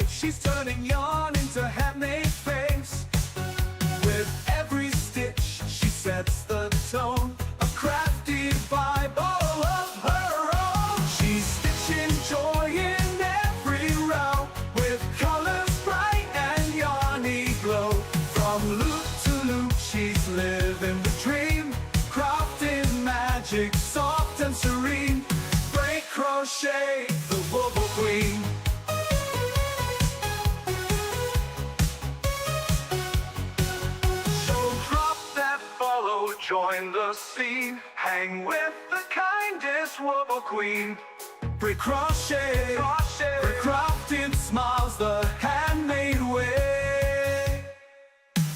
She's turning yarn into handmade frames. With every stitch, she sets the tone, a crafty vibe all of her own. She's stitching joy in every row, with colors bright and yarny glow. From loop to loop, she's living the dream, crafting magic, soft and serene. Break crochet, the Wobble Queen. Join the scene, hang with the kindest Wobble Queen. Break crochet, break crafting smiles the handmade way.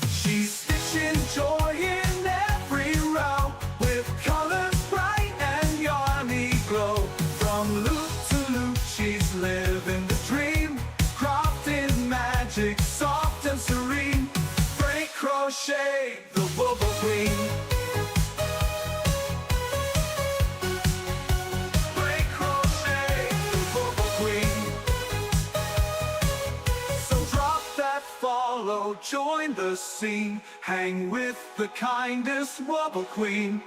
She's stitching joy in every row, with colors bright and yarny glow. From loop to loop, she's living the dream, crafting magic, soft and serene. Break crochet, the Wobble Queen. Follow, join the scene, hang with the kindest Wobble Queen.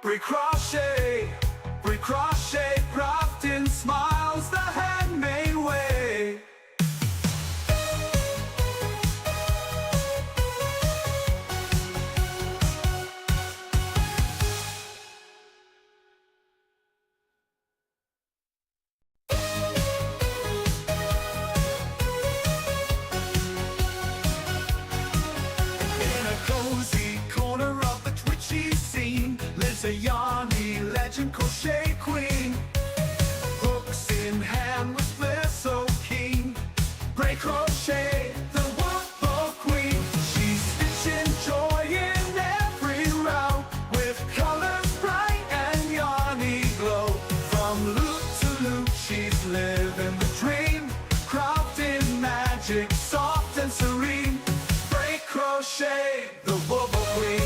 Break crochet, crafting smiles the handmade way. A yarny legend crochet queen, hooks in hand with flair so keen. Break crochet, the Wobble Queen. She's stitching joy in every row, with colors bright and yarny glow. From loop to loop, she's living the dream, crafting magic, soft and serene. Break crochet, the Wobble Queen.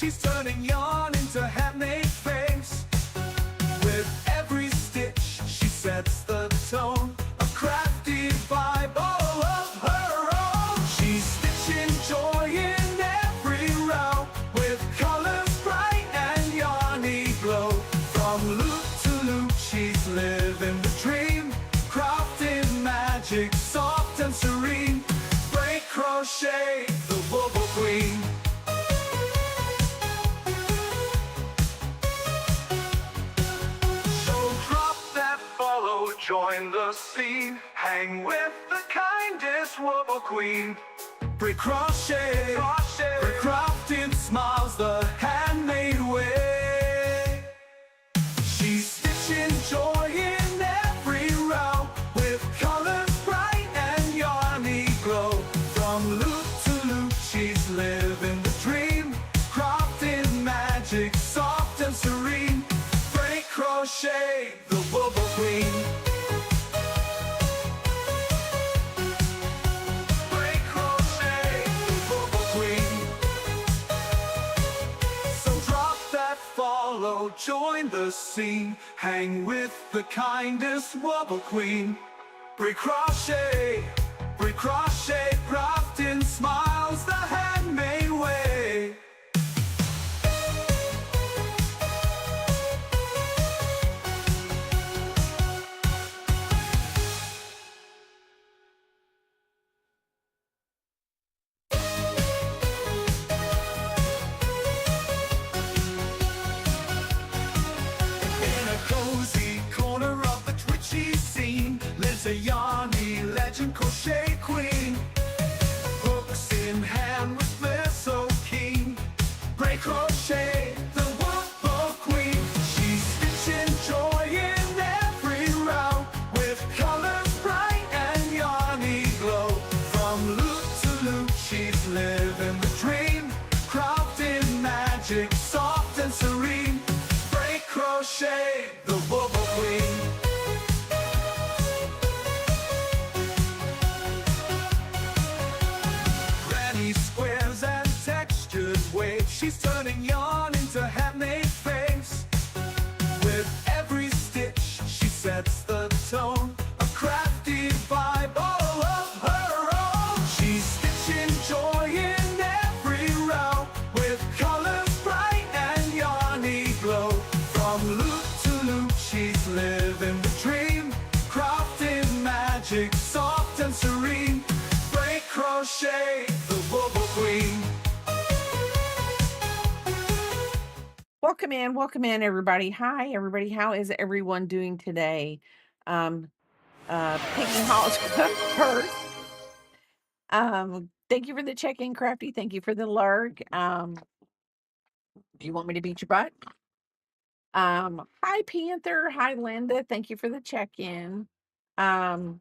She's turning yarn into handmade frames. With every stitch, she sets the tone, a crafty vibe all of her own. She's stitching joy in every row, with colors bright and yarny glow. From loop to loop, she's living the dream, crafting magic, soft and serene. Break crochet, the Wobble Queen. Join the scene, hang with the kindest Wobble Queen. Break crochet, break crafting smiles the handmade way. She's stitching joy in every row, with colors bright and yarny glow. From loop to loop, she's living the dream, crafting magic, soft and serene. Break crochet, the Wobble Queen. Follow, join the scene, hang with the kindest Wobble Queen. Break crochet, crafting smiles the handmade way. A yarny legend crochet queen, hooks in hand with flair so keen. Break crochet, the Wobble Queen. She's stitching joy in every row, with colors bright and yarny glow. From loop to loop, she's living the dream, crafting magic, soft and serene. Break crochet, the Wobble Queen. she's turning yarn into handmade face. With every stitch, she sets the tone, a crafty vibe all of her own. She's stitching joy in every row, with colors bright and yarny glow. From loop to loop, she's living the dream, crafting magic, soft and serene. Break crochet, the Wobo Queen. Welcome in, everybody. Hi, everybody. How is everyone doing today? Picking Hall's first. Thank you for the check-in, Crafty. Thank you for the lurk. Do you want me to beat your butt? Hi, Panther. Hi, Linda. Thank you for the check-in. Um,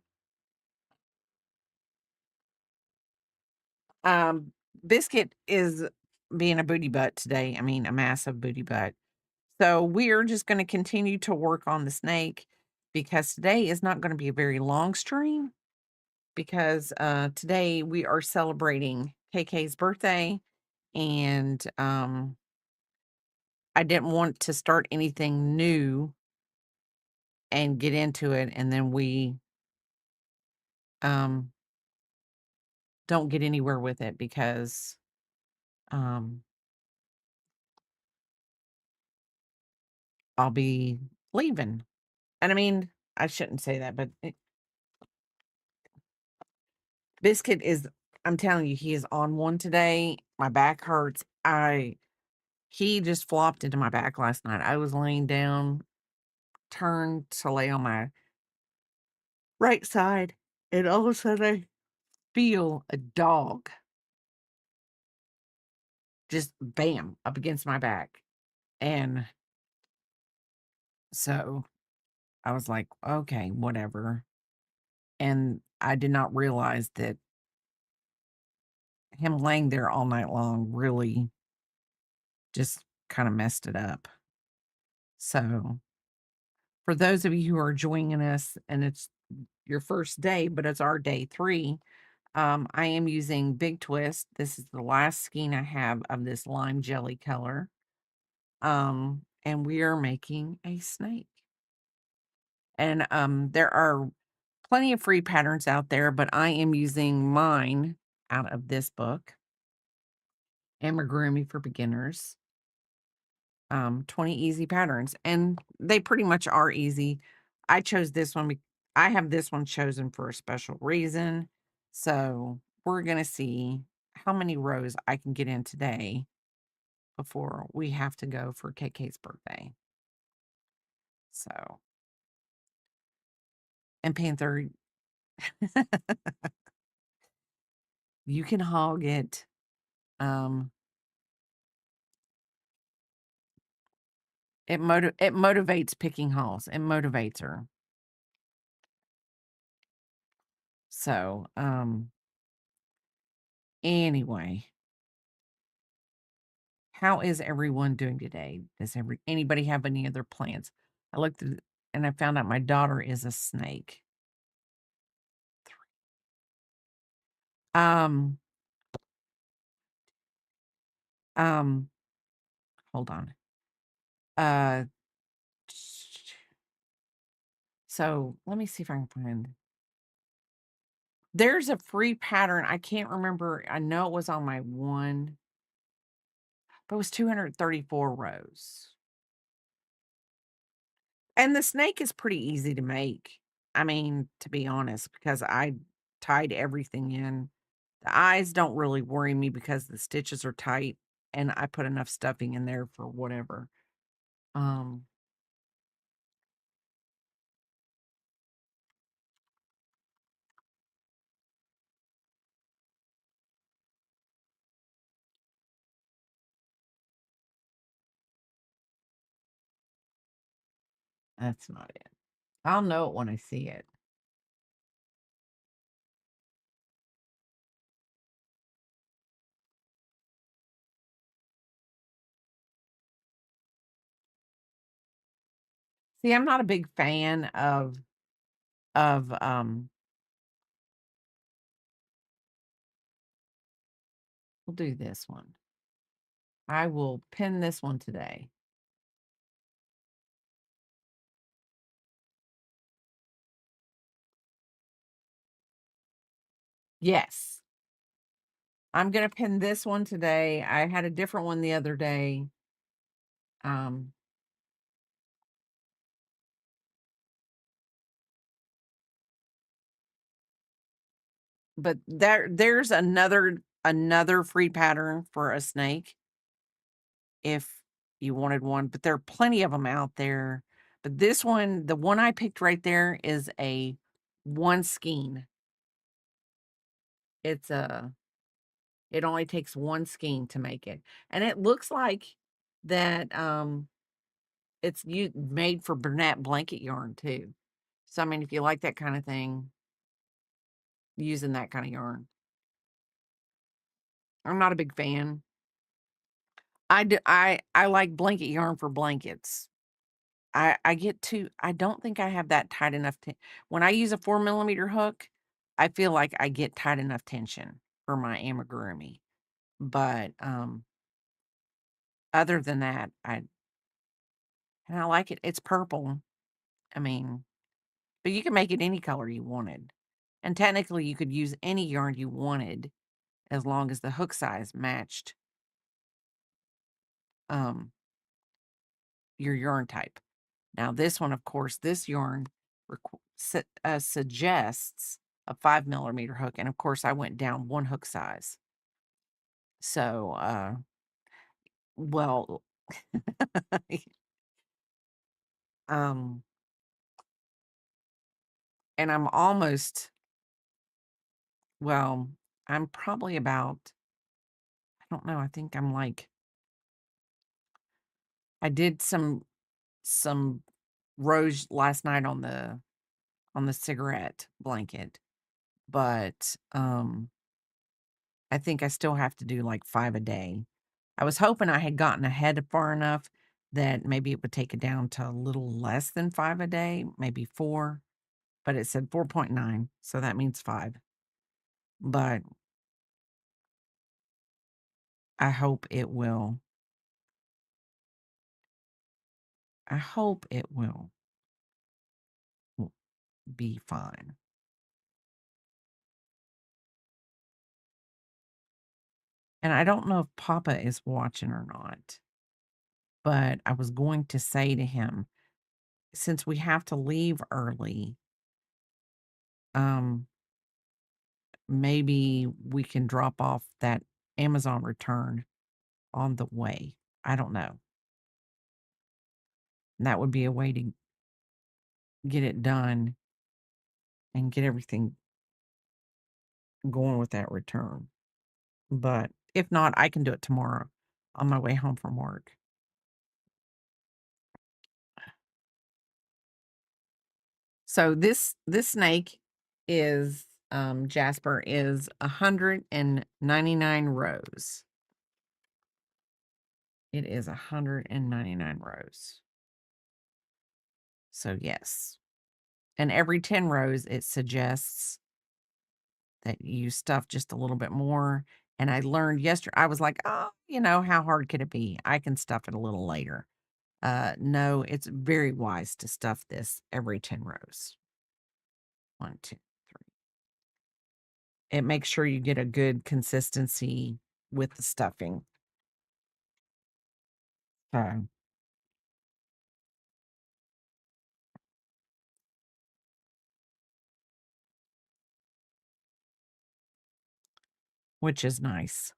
Biscuit is being a booty butt today. I mean, a massive booty butt. So we're just going to continue to work on the snake because today is not going to be a very long stream because today we are celebrating KK's birthday and I didn't want to start anything new and get into it and then we don't get anywhere with it because I'll be leaving. And I mean, I shouldn't say that, but Biscuit is, I'm telling you, he is on one today. My back hurts. He just flopped into my back last night. I was laying down, turned to lay on my right side, and all of a sudden I feel a dog just bam up against my back. And so I was like, okay, whatever. And I did not realize that him laying there all night long really just kind of messed it up. So for those of you who are joining us and it's your first day, but it's our day 3, I am using Big Twist. This is the last skein I have of this lime jelly color. And we are making a snake. And there are plenty of free patterns out there, but I am using mine out of this book, Amigurumi for Beginners. 20 easy patterns, and they pretty much are easy. I chose this one. I have this one chosen for a special reason. So we're going to see how many rows I can get in today before we have to go for KK's birthday. So, and Panther, you can hog it. It motivates picking hauls. It motivates her. So, anyway, how is everyone doing today? Does anybody have any other plans? I looked at and I found out my daughter is a snake. Um, um, hold on. Uh, so let me see if I can find. There's a free pattern. I can't remember. I know it was on my one, but it was 234 rows. And the snake is pretty easy to make. I mean, to be honest, because I tied everything in. The eyes don't really worry me because the stitches are tight and I put enough stuffing in there for whatever. Um, that's not it. I'll know it when I see it. See, I'm not a big fan of we'll do this one. I will pin this one today. Yes. I'm gonna pin this one today. I had a different one the other day. Um, but there's another free pattern for a snake if you wanted one, but there are plenty of them out there. But this one, the one I picked right there is a one skein. It's a It only takes one skein to make it. And it looks like that it's made for Bernat blanket yarn too. So I mean if you like that kind of thing, using that kind of yarn. I'm not a big fan. I like blanket yarn for blankets. I don't think I have that tight enough when I use a 4 millimeter hook, I feel like I get tight enough tension for my amigurumi. But other than that, I like it. It's purple. I mean, but you can make it any color you wanted. And technically you could use any yarn you wanted as long as the hook size matched um your yarn type. Now this one, of course, this yarn suggests a 5 millimeter hook, and of course I went down one hook size. So well um and I'm almost, well, I'm probably about, I don't know, I think I'm like, I did some rows last night on the cigarette blanket, but I think I still have to do like 5 a day. I was hoping I had gotten ahead far enough that maybe it would take it down to a little less than 5 a day, maybe 4, but it said 4.9, so that means 5. But I hope it will. I hope it will be fine. And I don't know if Papa is watching or not, but I was going to say to him, since we have to leave early, um, maybe we can drop off that Amazon return on the way. I don't know. And that would be a way to get it done and get everything going with that return. But if not, I can do it tomorrow on my way home from work. So this snake is Jasper is 199 rows. It is 199 rows. So yes. And every 10 rows it suggests that you stuff just a little bit more. And I learned yesterday, I was like, oh, how hard could it be? I can stuff it a little later. No, it's very wise to stuff this every 10 rows. 1, 2, 3. It makes sure you get a good consistency with the stuffing. So, which is nice.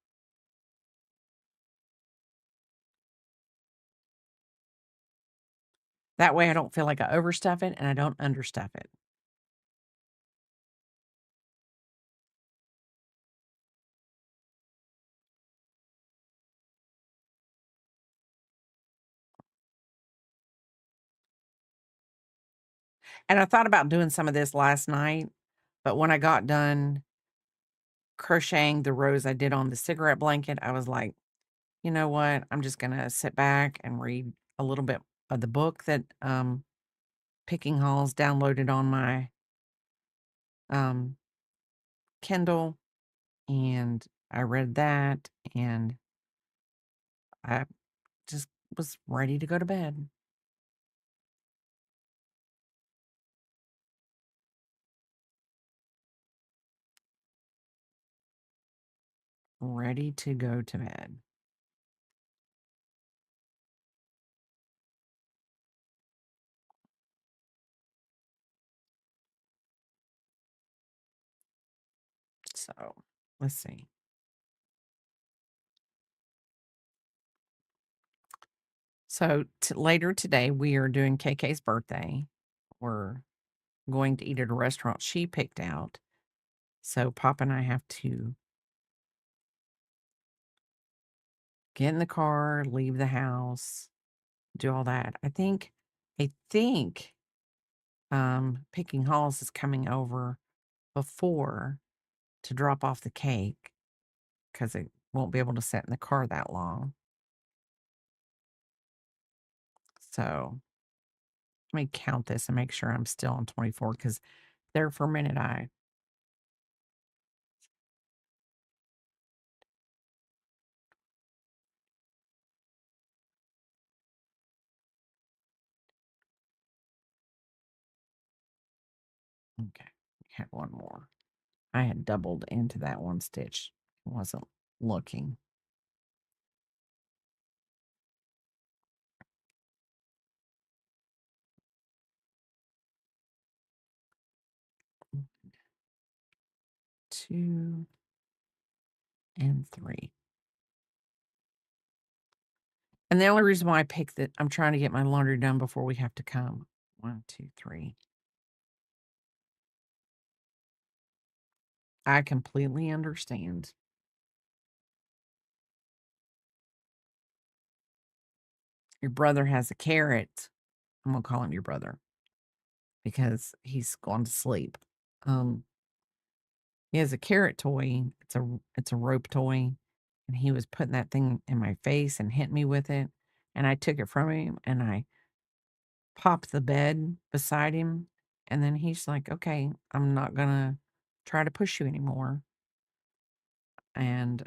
That way I don't feel like I overstuff it and I don't understuff it. And I thought about doing some of this last night, but when I got done crocheting the rows I did on the cigarette blanket, I was like, you know what? I'm just gonna sit back and read a little bit of the book that Picking Halls downloaded on my um Kindle, and I read that, and I just was ready to go to bed. Ready to go to bed. So, let's see. So, later today, we are doing KK's birthday. We're going to eat at a restaurant she picked out. So, Pop and I have to get in the car, leave the house, do all that. I think Picking Halls is coming over before to drop off the cake because it won't be able to sit in the car that long. So let me count this and make sure I'm still on 24 because there for a minute I okay, had one more. I had doubled into that one stitch. Wasn't looking. Two and three. And the only reason why I picked it, I'm trying to get my laundry done before we have to come. One, two, three. I completely understand. Your brother has a carrot. I'm gonna call him your brother because he's gone to sleep. Um, he has a carrot toy. It's a rope toy, and he was putting that thing in my face and hit me with it. And I took it from him and I popped the bed beside him. And then he's like, "Okay, I'm not gonna try to push you anymore." And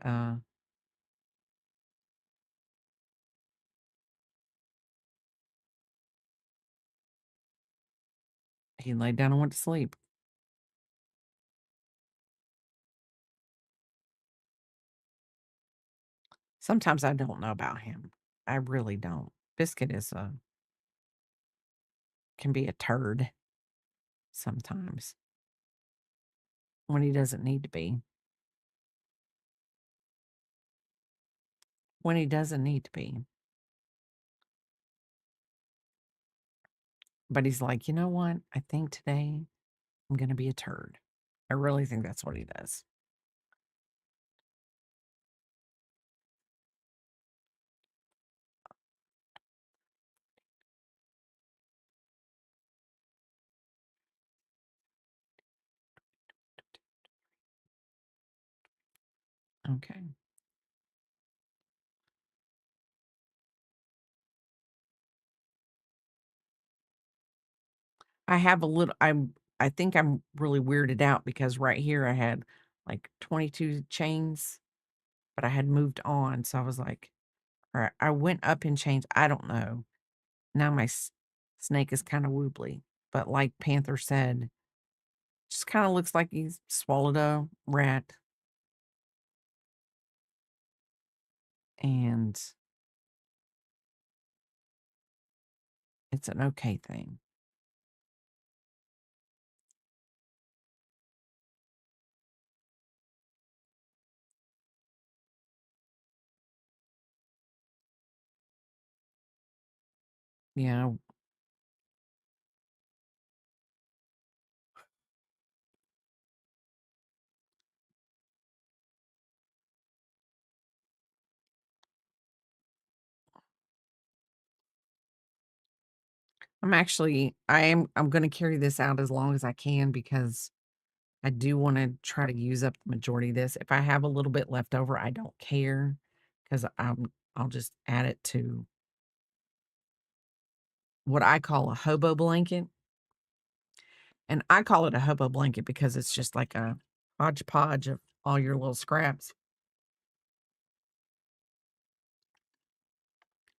he laid down and went to sleep. Sometimes I don't know about him. I really don't. Biscuit is a can be a turd sometimes when he doesn't need to be. When he doesn't need to be. But he's like, "You know what? I think today I'm gonna be a turd." I really think that's what he does. Okay. I have a little I think I'm really weirded out because right here I had like 22 chains, but I had moved on. So I was like, all right, I went up in chains. I don't know. Now my snake is kind of wobbly, but like Panther said, just kind of looks like he's swallowed a rat and it's an okay thing. You know, I'm gonna carry this out as long as I can because I do wanna try to use up the majority of this. If I have a little bit left over, I don't care because I'll just add it to what I call a hobo blanket. And I call it a hobo blanket because it's just like a hodgepodge of all your little scraps.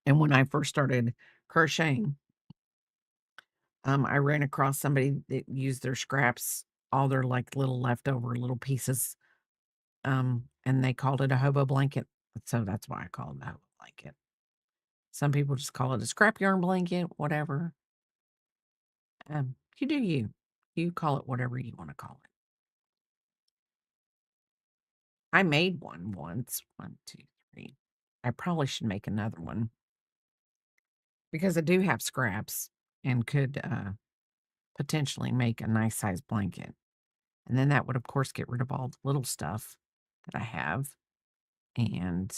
And when I first started crocheting, I ran across somebody that used their scraps, all their, like, little leftover little pieces, and they called it a hobo blanket. So that's why I call it a hobo blanket. Some people just call it a scrap yarn blanket, whatever. You do you. You call it whatever you wanna call it. I made one once. 1, 2, 3. I probably should make another one because I do have scraps and could, potentially make a nice sized blanket. And then that would, of course, get rid of all the little stuff that I have, and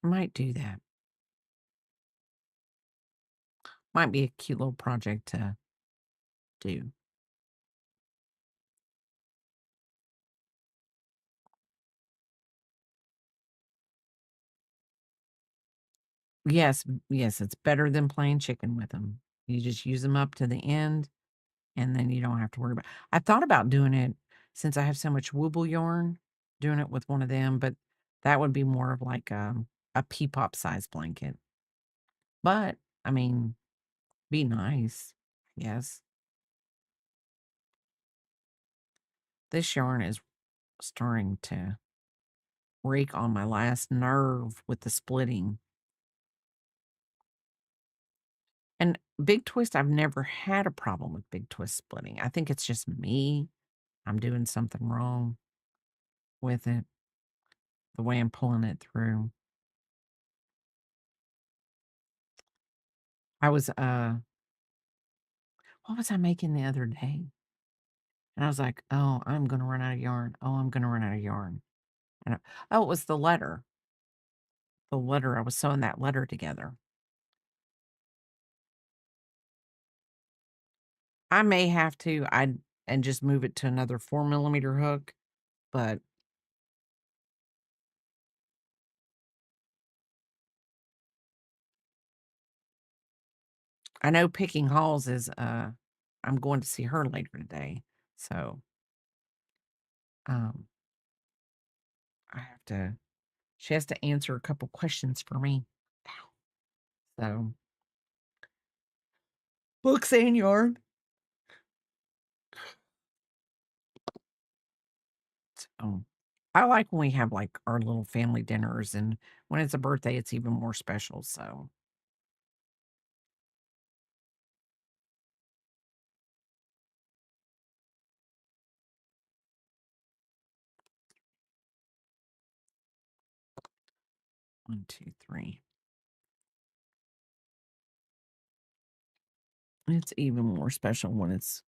I might do that. Might be a cute little project to do. Yes, yes, it's better than playing chicken with them. You just use them up to the end, and then you don't have to worry about. I thought about doing it since I have so much Wooble yarn, doing it with one of them, but that would be more of like, a pea-pop size blanket. But, I mean, be nice, yes. This yarn is starting to rake on my last nerve with the splitting. And Big Twist, I've never had a problem with Big Twist splitting. I think it's just me. I'm doing something wrong with it, the way I'm pulling it through. I was, what was I making the other day? And I was like, "Oh, I'm gonna run out of yarn. Oh, I'm gonna run out of yarn." And oh, it was the letter. The letter. I was sewing that letter together. I may have to, and just move it to another 4 millimeter hook, but I know picking hauls is, I'm going to see her later today, so, um, I have to she has to answer a couple questions for me. So, books and yarn. So, I like when we have, like, our little family dinners, and when it's a birthday, it's even more special, so 1, 2, 3. It's even more special when it's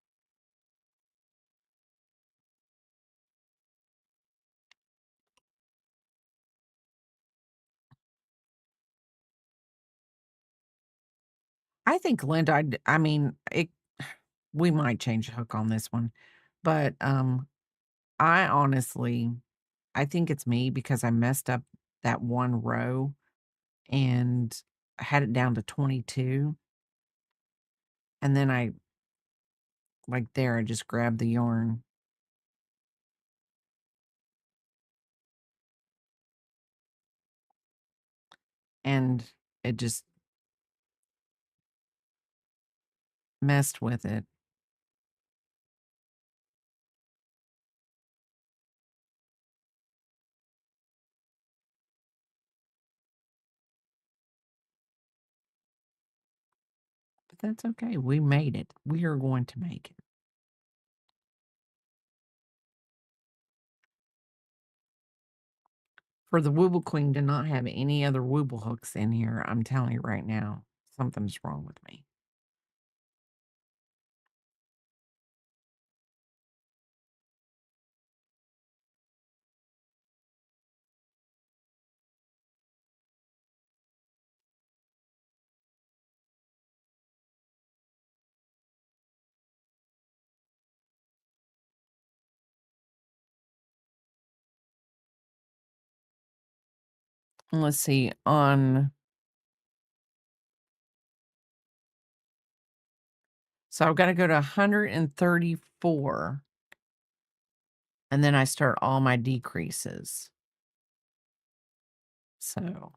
I think Linda, I mean, we might change the hook on this one, but, I honestly I think it's me because I messed up that one row and had it down to 22, and then I just grabbed the yarn and it just messed with it. But that's okay. We made it. We are going to make it. For the Wooble Queen to not have any other Wooble hooks in here, I'm telling you right now, something's wrong with me. And let's see, so I've got to go to 134, and then I start all my decreases. So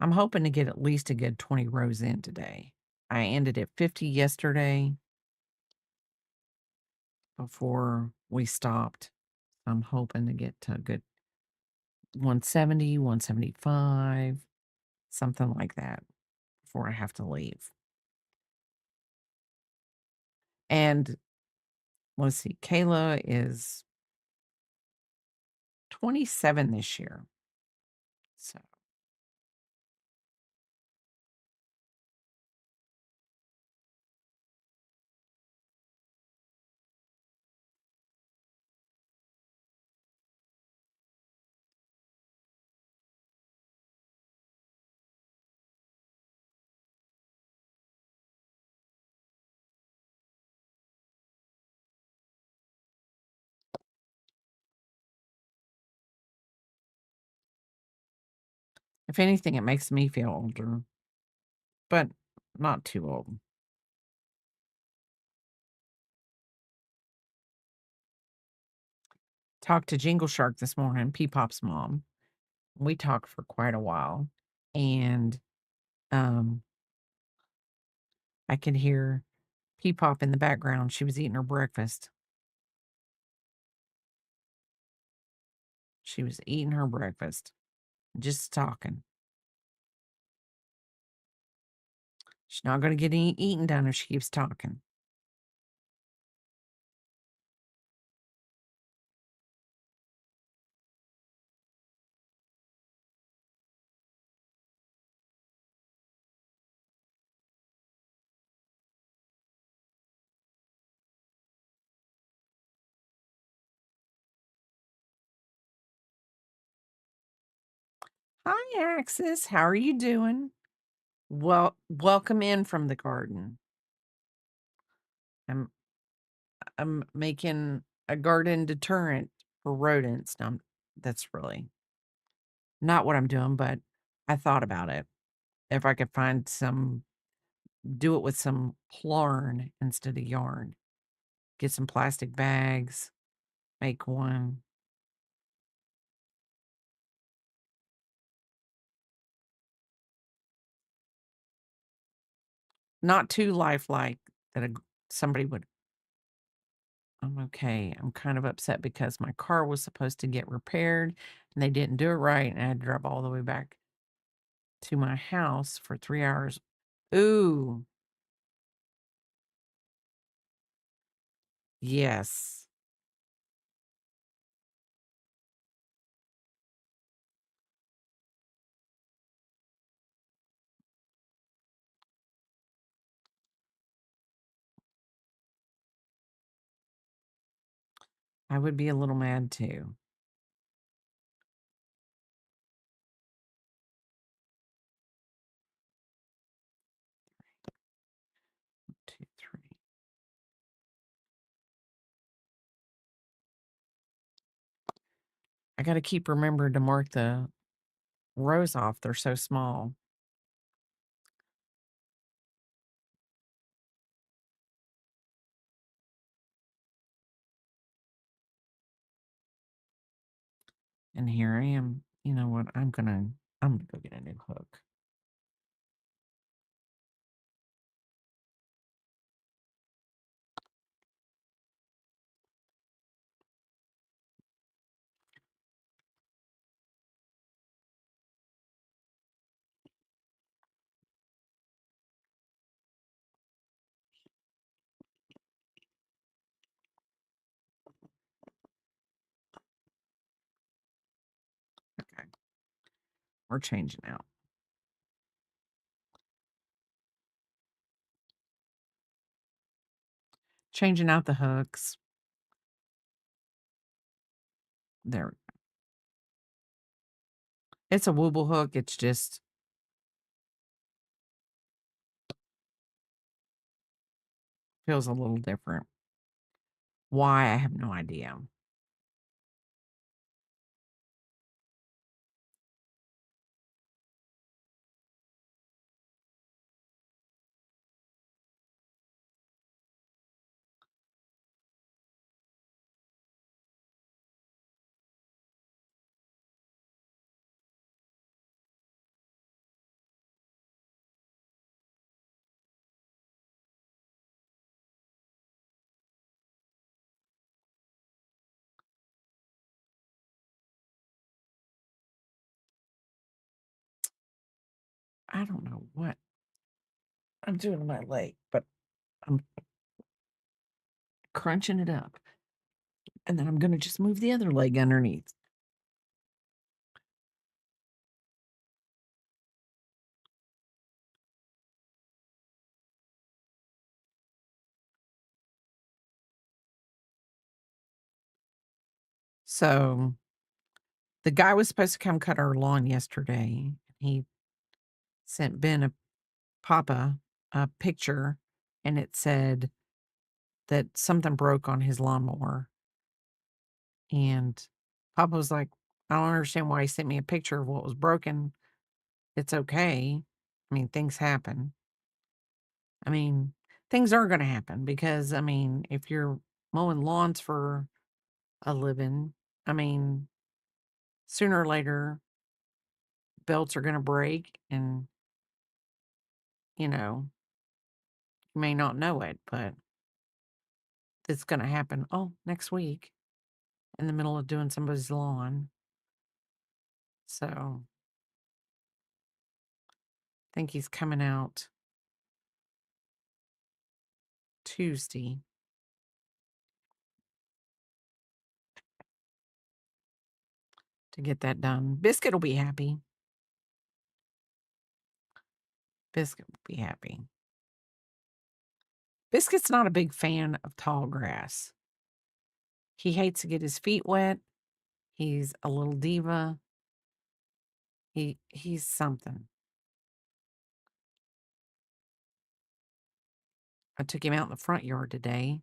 I'm hoping to get at least a good 20 rows in today. I ended at 50 yesterday before we stopped. I'm hoping to get to a good 170, 175, something like that before I have to leave. And let's see, Kayla is 27 this year. So if anything, it makes me feel older, but not too old. Talked to Jingle Shark this morning, Peepop's mom. We talked for quite a while, and um, I could hear Peepop in the background. She was eating her breakfast. She was eating her breakfast, just talking. She's not going to get any eating done if she keeps talking. Hi, Axis. How are you doing? Well, welcome in from the garden. I'm I'm making a garden deterrent for rodents. Now, that's really not what I'm doing, but I thought about it. If I could find some, do it with some plarn instead of yarn. Get some plastic bags, make one. Not too lifelike that somebody would. I'm okay. I'm kind of upset because my car was supposed to get repaired and they didn't do it right. And I had to drive all the way back to my house for 3 hours. Ooh, yes. I would be a little mad too. 2, 3. I got to keep remembering to mark the rows off. They're so small. And here I am. You know what? I'm gonna go get a new hook. Okay. We're changing out. Changing out the hooks. There. It's a wooble hook. It's just feels a little different. Why? I have no idea. I don't know what I'm doing to my leg, but I'm crunching it up. And then I'm going to just move the other leg underneath. So the guy was supposed to come cut our lawn yesterday. He sent Ben a Papa a picture, and it said that something broke on his lawnmower. And Papa was like, I don't understand why he sent me a picture of what was broken. It's okay. I mean, things happen. I mean, things are going to happen because, I mean, if you're mowing lawns for a living, I mean, sooner or later, belts are going to break and, you know, you may not know it, but it's going to happen. Oh, next week in the middle of doing somebody's lawn. So I think he's coming out Tuesday to get that done. Biscuit will be happy. Biscuit will be happy. Biscuit's not a big fan of tall grass. He hates to get his feet wet. He's a little diva. He's something. I took him out in the front yard today.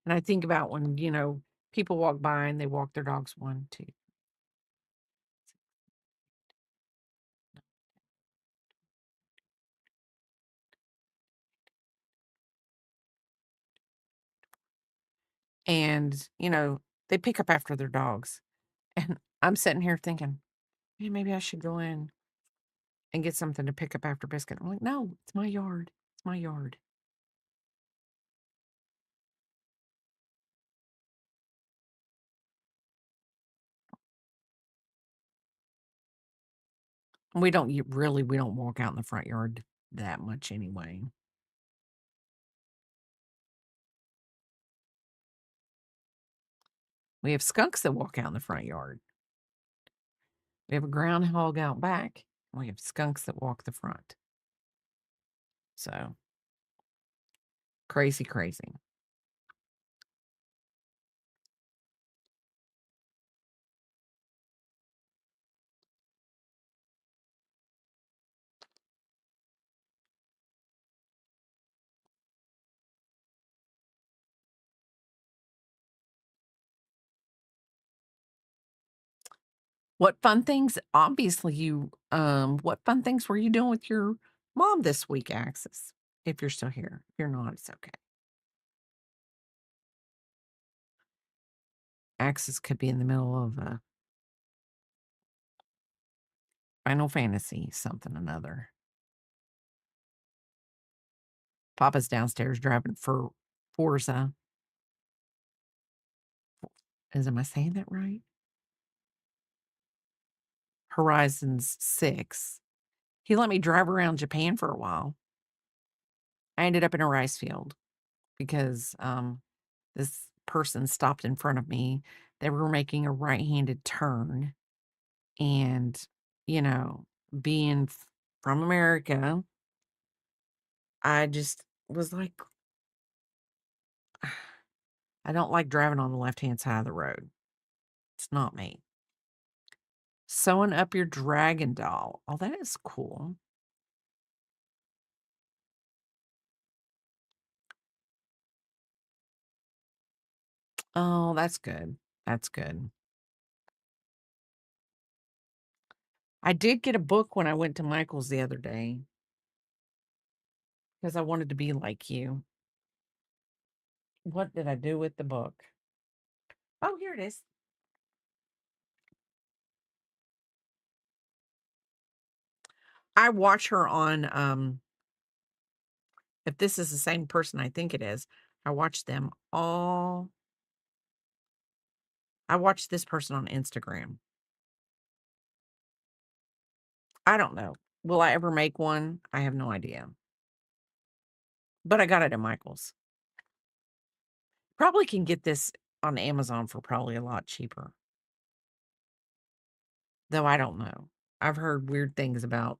And I think about when, people walk by and they walk their dogs 1, 2. And, they pick up after their dogs. And I'm sitting here thinking, "Man, maybe I should go in and get something to pick up after Biscuit." I'm like, "No, it's my yard. It's my yard." We don't we don't walk out in the front yard that much anyway. We have skunks that walk out in the front yard. We have a groundhog out back, and we have skunks that walk the front. So, crazy, crazy. What fun things were you doing with your mom this week, Axis? If you're still here. If you're not, it's okay. Axis could be in the middle of a Final Fantasy something another. Papa's downstairs driving for Forza. Am I saying that right? Horizons 6. He let me drive around Japan for a while. I ended up in a rice field because this person stopped in front of me. They were making a right-handed turn. And, you know, being from America, I just was like, I don't like driving on the left-hand side of the road. It's not me. Sewing up your dragon doll. Oh, that is cool. Oh, that's good. That's good. I did get a book when I went to Michael's the other day because I wanted to be like you. What did I do with the book? Oh, here it is. I watch her on if this is the same person I think it is, I watch them all I watched this person on Instagram. I don't know. Will I ever make one? I have no idea. But I got it at Michael's. Probably can get this on Amazon for probably a lot cheaper, though I don't know. I've heard weird things about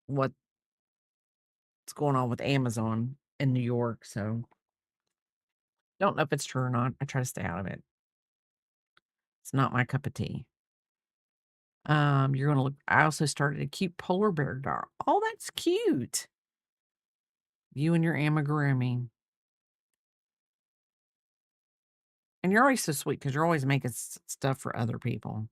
what's going on with Amazon in New York, so don't know if it's true or not. I try to stay out of it. It's not my cup of tea. You're gonna look I also started a cute polar bear doll. Oh, that's cute. You and your amigurumi. And you're always so sweet because 'cause you're always making stuff for other people.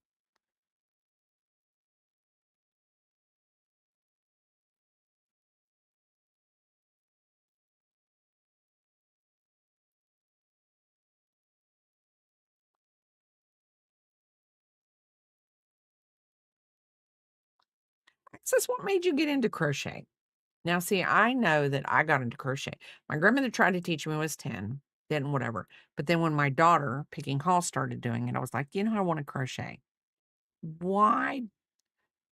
Says, "What made you get into crochet?" Now, see, I know that I got into crochet. My grandmother tried to teach me when I was 10, didn't whatever. But then when my daughter, picking hall, started doing it, I was like, "You know, I wanna crochet." Why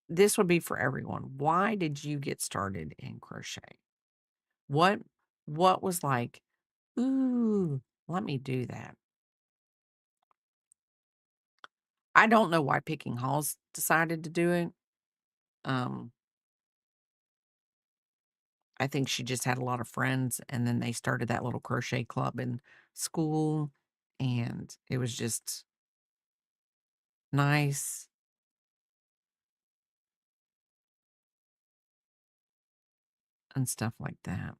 this would be for everyone. Why did you get started in crochet? What what was like, "Ooh, let me do that." I don't know why picking halls decided to do it. Um, I think she just had a lot of friends, and then they started that little crochet club in school, and it was just nice and stuff like that.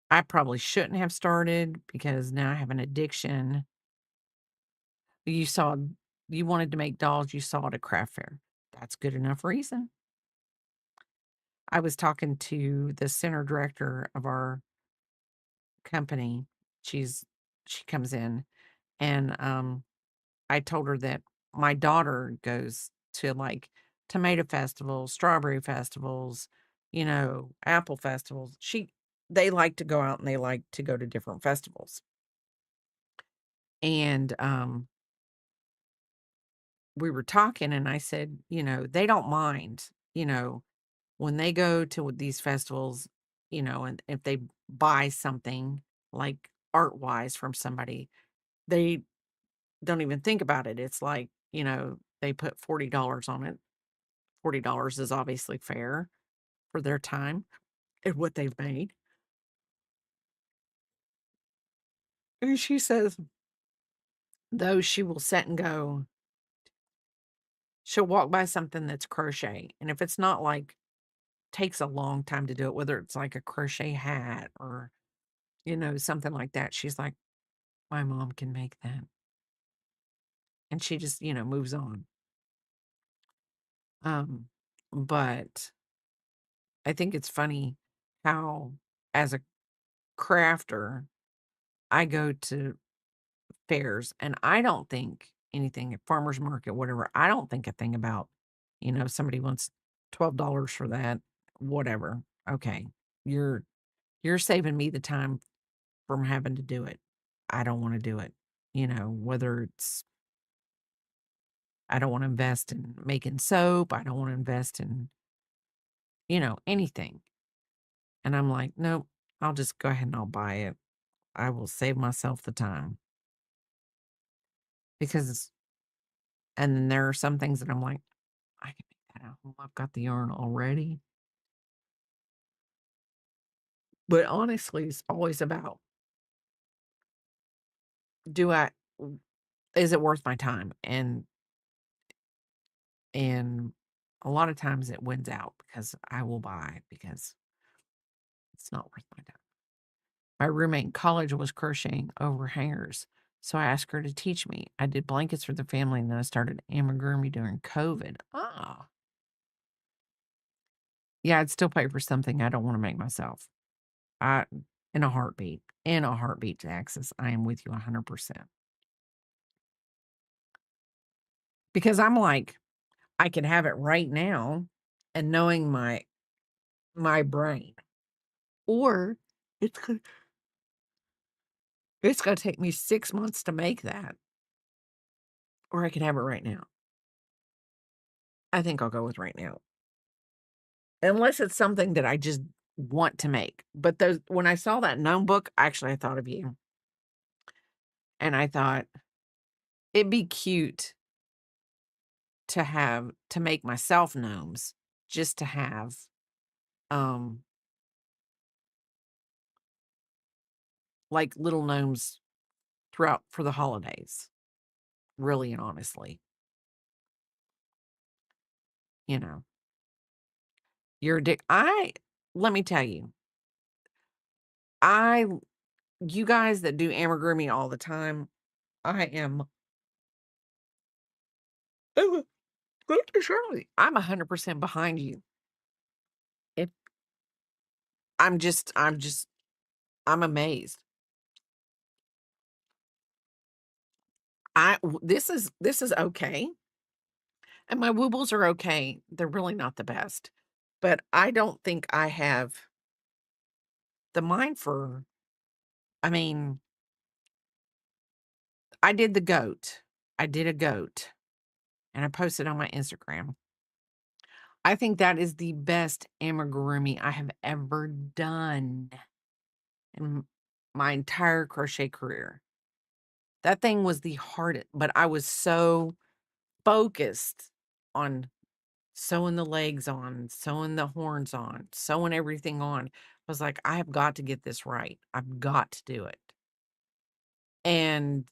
I probably shouldn't have started because now I have an addiction. You saw you wanted to make dolls, you saw it at craft fair. That's good enough reason. I was talking to the center director of our company. She's she comes in and I told her that my daughter goes to like tomato festivals, strawberry festivals, apple festivals. They like to go out and they like to go to different festivals. And we were talking and I said, they don't mind, when they go to these festivals, and if they buy something like art wise from somebody, they don't even think about it. It's like, they put $40 on it. $40 is obviously fair for their time and what they've made. And she says, though she will sit and go, she'll walk by something that's crochet. And if it's not like takes a long time to do it, whether it's like a crochet hat or, something like that, she's like, my mom can make that. And she just, moves on. Um, but I think it's funny how, as a crafter, I go to fairs and I don't think anything at farmer's market, whatever. I don't think a thing about, somebody wants $12 for that, whatever. Okay. You're you're saving me the time from having to do it. I don't want to do it. Whether it's I don't want to invest in making soap, I don't want to invest in, anything. And I'm like, nope, I'll just go ahead and I'll buy it. I will save myself the time because, and then there are some things that I'm like, I can make that at home. I've got the yarn already. But honestly, it's always about, do I, is it worth my time? And a lot of times it wins out because I will buy because it's not worth my time. My roommate in college was crocheting over hangers. So I asked her to teach me. I did blankets for the family and then I started amigurumi during COVID. Ah, yeah, I'd still pay for something I don't want to make myself. I in a heartbeat, Texas. I am with you 100%. Because I'm like, I can have it right now and knowing my my brain. Or it's gonna it's gonna take me 6 months to make that, or I can have it right now. I think I'll go with right now. Unless it's something that I just want to make. But those when I saw that gnome book, actually I thought of you. And I thought it'd be cute to make myself gnomes just to have, um, like little gnomes throughout for the holidays, really and honestly, you know. You're addic I let me tell you, I you guys that do amigurumi all the time, I am Shirley, I'm 100% behind you. It I'm amazed. This is okay, and my woobles are okay. They're really not the best, but I don't think I have the mind for I mean, I did the goat. I did a goat, and I posted on my Instagram. I think that is the best amigurumi I have ever done in my entire crochet career. That thing was the hardest, but I was so focused on sewing the legs on, sewing the horns on, sewing everything on. I was like, "I have got to get this right. I've got to do it." And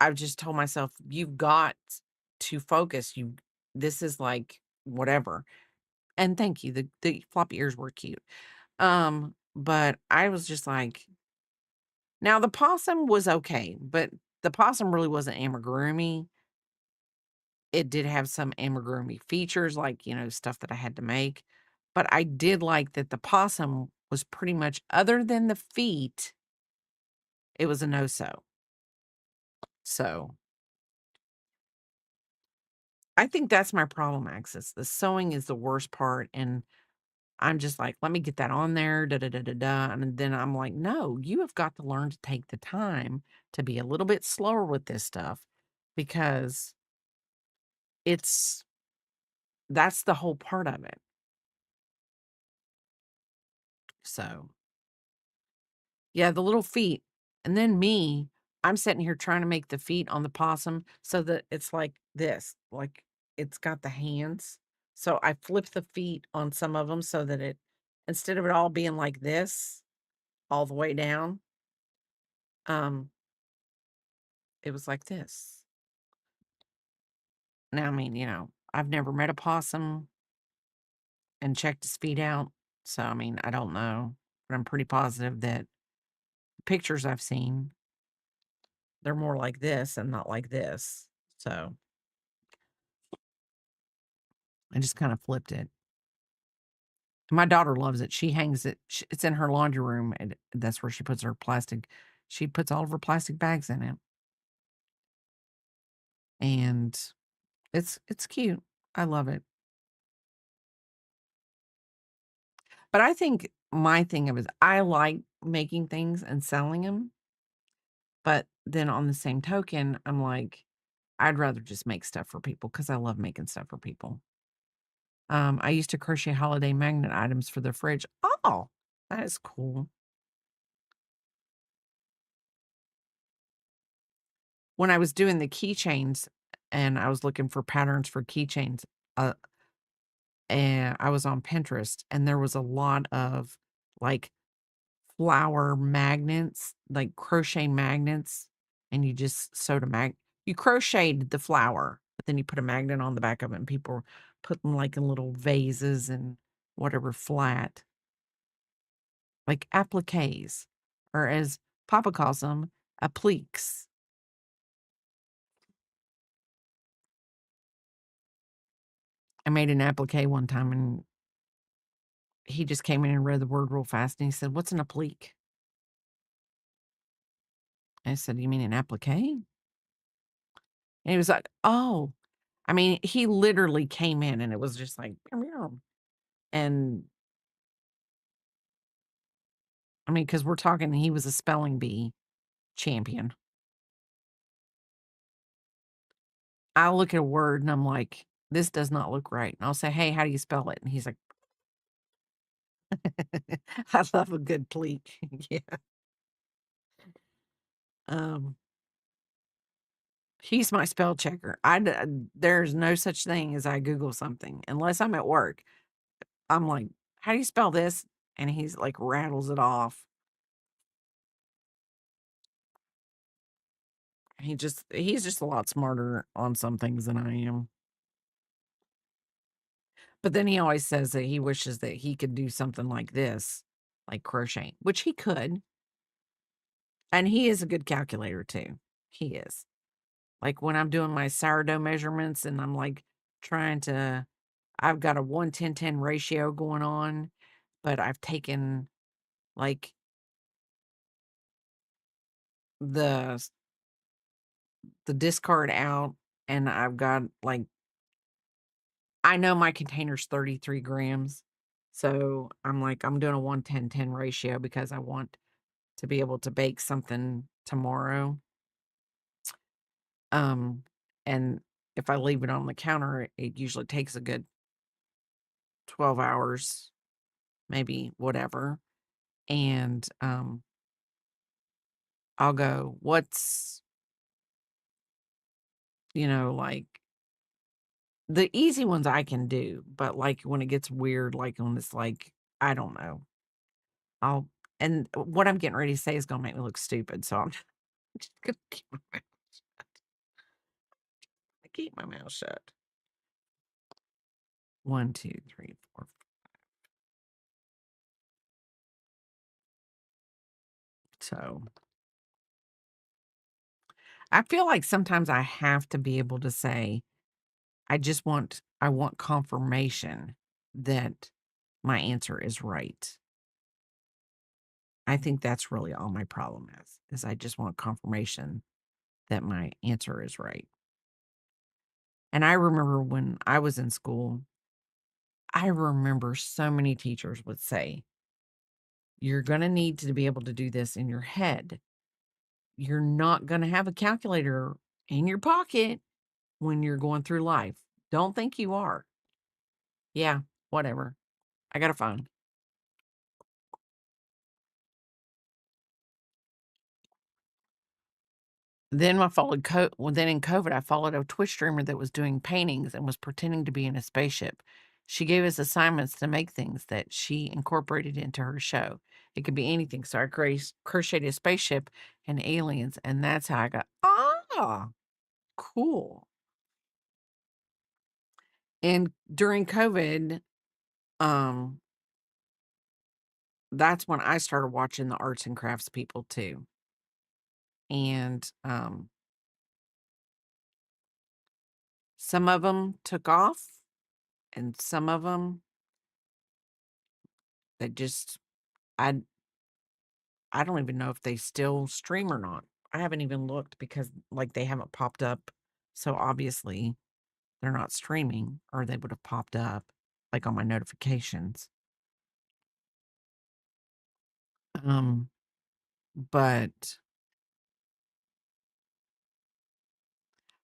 I've just told myself, "You've got to focus. You this is like whatever." And thank you. The floppy ears were cute. But I was just like now the possum was okay, but the possum really wasn't amigurumi. It did have some amigurumi features, like, stuff that I had to make, but I did like that the possum was pretty much other than the feet, it was a no-sew. So, I think that's my problem axis. The sewing is the worst part, and I'm just like, "Let me get that on there, da da da da da," and then I'm like, "No, you have got to learn to take the time to be a little bit slower with this stuff because it's that's the whole part of it." So yeah, the little feet. And then me, I'm sitting here trying to make the feet on the possum so that it's like this, like it's got the hands. So I flip the feet on some of them so that instead of it all being like this all the way down, um, it was like this. Now, I mean, I've never met a possum and checked his feet out. So, I mean, I don't know, but I'm pretty positive that pictures I've seen, they're more like this and not like this. So I just kind of flipped it. My daughter loves it. She hangs it. It's in her laundry room, and that's where she puts her plastic. She puts all of her plastic bags in it, and it's cute. I love it. But I think my thing of is I like making things and selling them, but then on the same token, I'm like, I'd rather just make stuff for people because I love making stuff for people. I used to crochet holiday magnet items for the fridge. Oh, that is cool. When I was doing the keychains and I was looking for patterns for keychains, uh, and I was on Pinterest, and there was a lot of, like, flower magnets, like crochet magnets, and you just sewed a you crocheted the flower, but then you put a magnet on the back of it, and people put them, like, in little vases and whatever flat, like appliques, or as papa calls them, appliques. I made an applique one time, and he just came in and read the word real fast, and he said, "What's an applique?" I said, "You mean an applique?" And he was like, "Oh." I mean, he literally came in and it was just like, "Meow, meow." And I mean, because we're talking he was a spelling bee champion. I look at a word and I'm like, "This does not look right." And I'll say, "Hey, how do you spell it?" And he's like, I love a good pleek. Yeah. Um, he's my spell checker. There's no such thing as I Google something unless I'm at work. I'm like, "How do you spell this?" And he's like rattles it off. He's just a lot smarter on some things than I am. But then he always says that he wishes that he could do something like this, like crocheting, which he could. And he is a good calculator too. He is. Like when I'm doing my sourdough measurements and I'm like trying to, I've got a 1-10-10 ratio going on, but I've taken like the the discard out and I've got like, I know my container's 33 grams. So I'm like, I'm doing a 1-10-10 ratio because I want to be able to bake something tomorrow. Um, and if I leave it on the counter, it usually takes a good 12 hours, maybe whatever. And I'll go, what's, like the easy ones I can do, but like when it gets weird, like when it's like, I don't know. I'll and what I'm getting ready to say is gonna make me look stupid. So I'm just gonna keep my mouth shut. 1, 2, 3, 4. So I feel like sometimes I have to be able to say, I want confirmation that my answer is right. I think that's really all my problem is I just want confirmation that my answer is right. And I remember when I was in school, I remember so many teachers would say, "You're gonna need to be able to do this in your head. You're not gonna have a calculator in your pocket when you're going through life. Don't think you are." Yeah, whatever. I got a phone. Then in COVID, I followed a Twitch streamer that was doing paintings and was pretending to be in a spaceship. She gave us assignments to make things that she incorporated into her show. It could be anything. So I crocheted a spaceship and aliens, and that's how I got, cool. And during COVID, um, that's when I started watching the arts and crafts people too. And some of them took off, and some of them they just I I don't even know if they still stream or not. I haven't even looked because, like, they haven't popped up, so obviously they're not streaming or they would have popped up, like, on my notifications. Um, but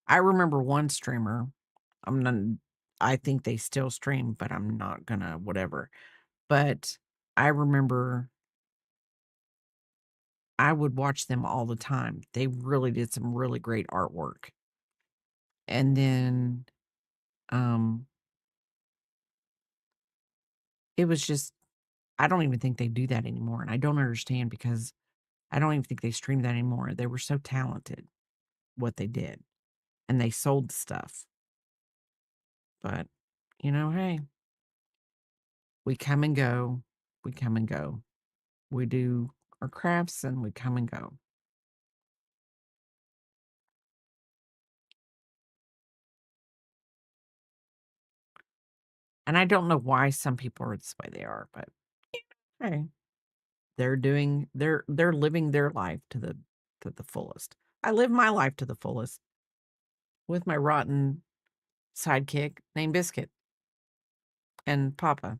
I remember one streamer, I'm not I think they still stream, but I'm not gonna whatever, but I remember I would watch them all the time. They really did some really great artwork. And then, um, it was just I don't even think they do that anymore, and I don't understand because I don't even think they stream that anymore. They were so talented what they did, and they sold the stuff. But, hey, we come and go. We come and go. We do our crafts and we come and go. And I don't know why some people are this way they are, but hey, they're living their life to the fullest. I live my life to the fullest with my rotten sidekick named Biscuit and Papa.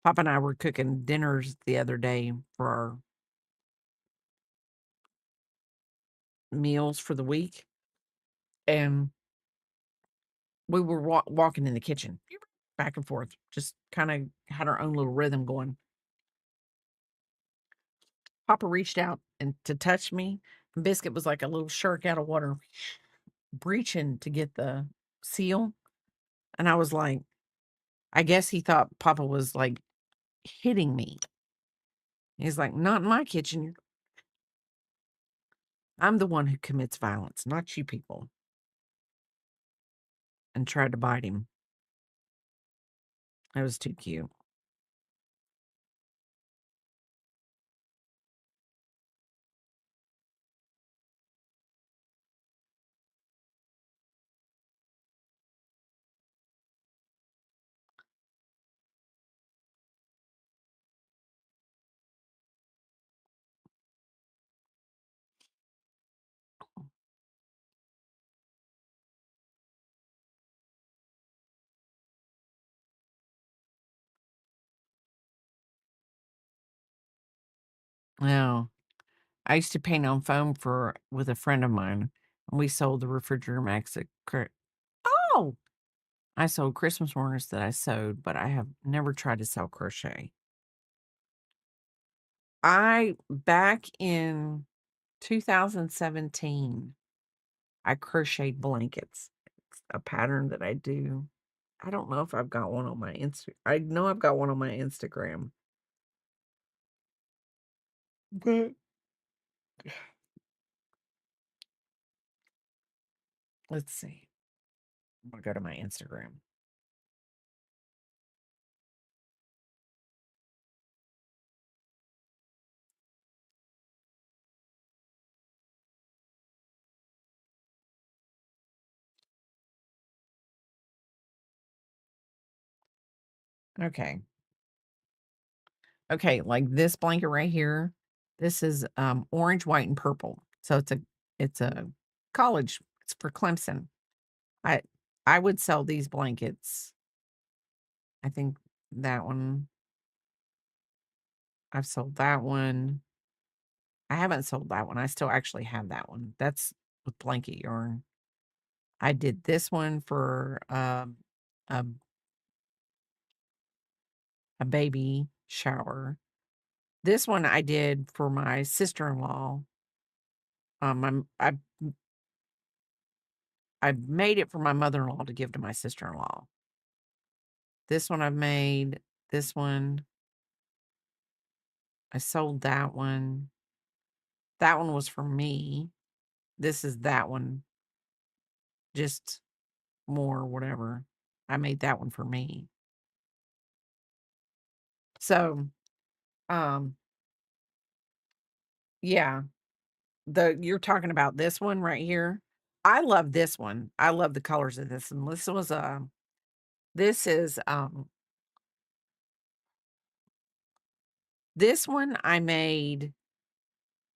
Papa and I were cooking dinners the other day for our meals for the week, and we were walking in the kitchen back and forth, just kinda had our own little rhythm going. Papa reached out and to touch me, and Biscuit was like a little shark out of water, reaching to get the seal, and I was like I guess he thought Papa was, like, hitting me. He's like, "Not in my kitchen. I'm the one who commits violence, not you people," and tried to bite him. It was too cute. Well, I used to paint on foam for with a friend of mine, and we sold the refrigerator max at Oh! I sold Christmas ornaments that I sewed, but I have never tried to sell crochet. I back in 2017, I crocheted blankets. It's a pattern that I do. I don't know if I've got one on my I know I've got one on my Instagram. But let's see. I'm gonna go to my Instagram. Okay. Okay, like this blanket right here, this is, orange, white, and purple. So it's a college it's for Clemson. I I would sell these blankets. I think that one I've sold that one. I haven't sold that one. I still actually have that one. That's with blanket yarn. I did this one for, a a baby shower. This one I did for my sister-in-law. I made it for my mother-in-law to give to my sister-in-law. This one I've made. This one, I sold that one. That one was for me. This is that one, just more whatever. I made that one for me. So, um, yeah, you're talking about this one right here. I love this one. I love the colors of this one. This is, this one I made,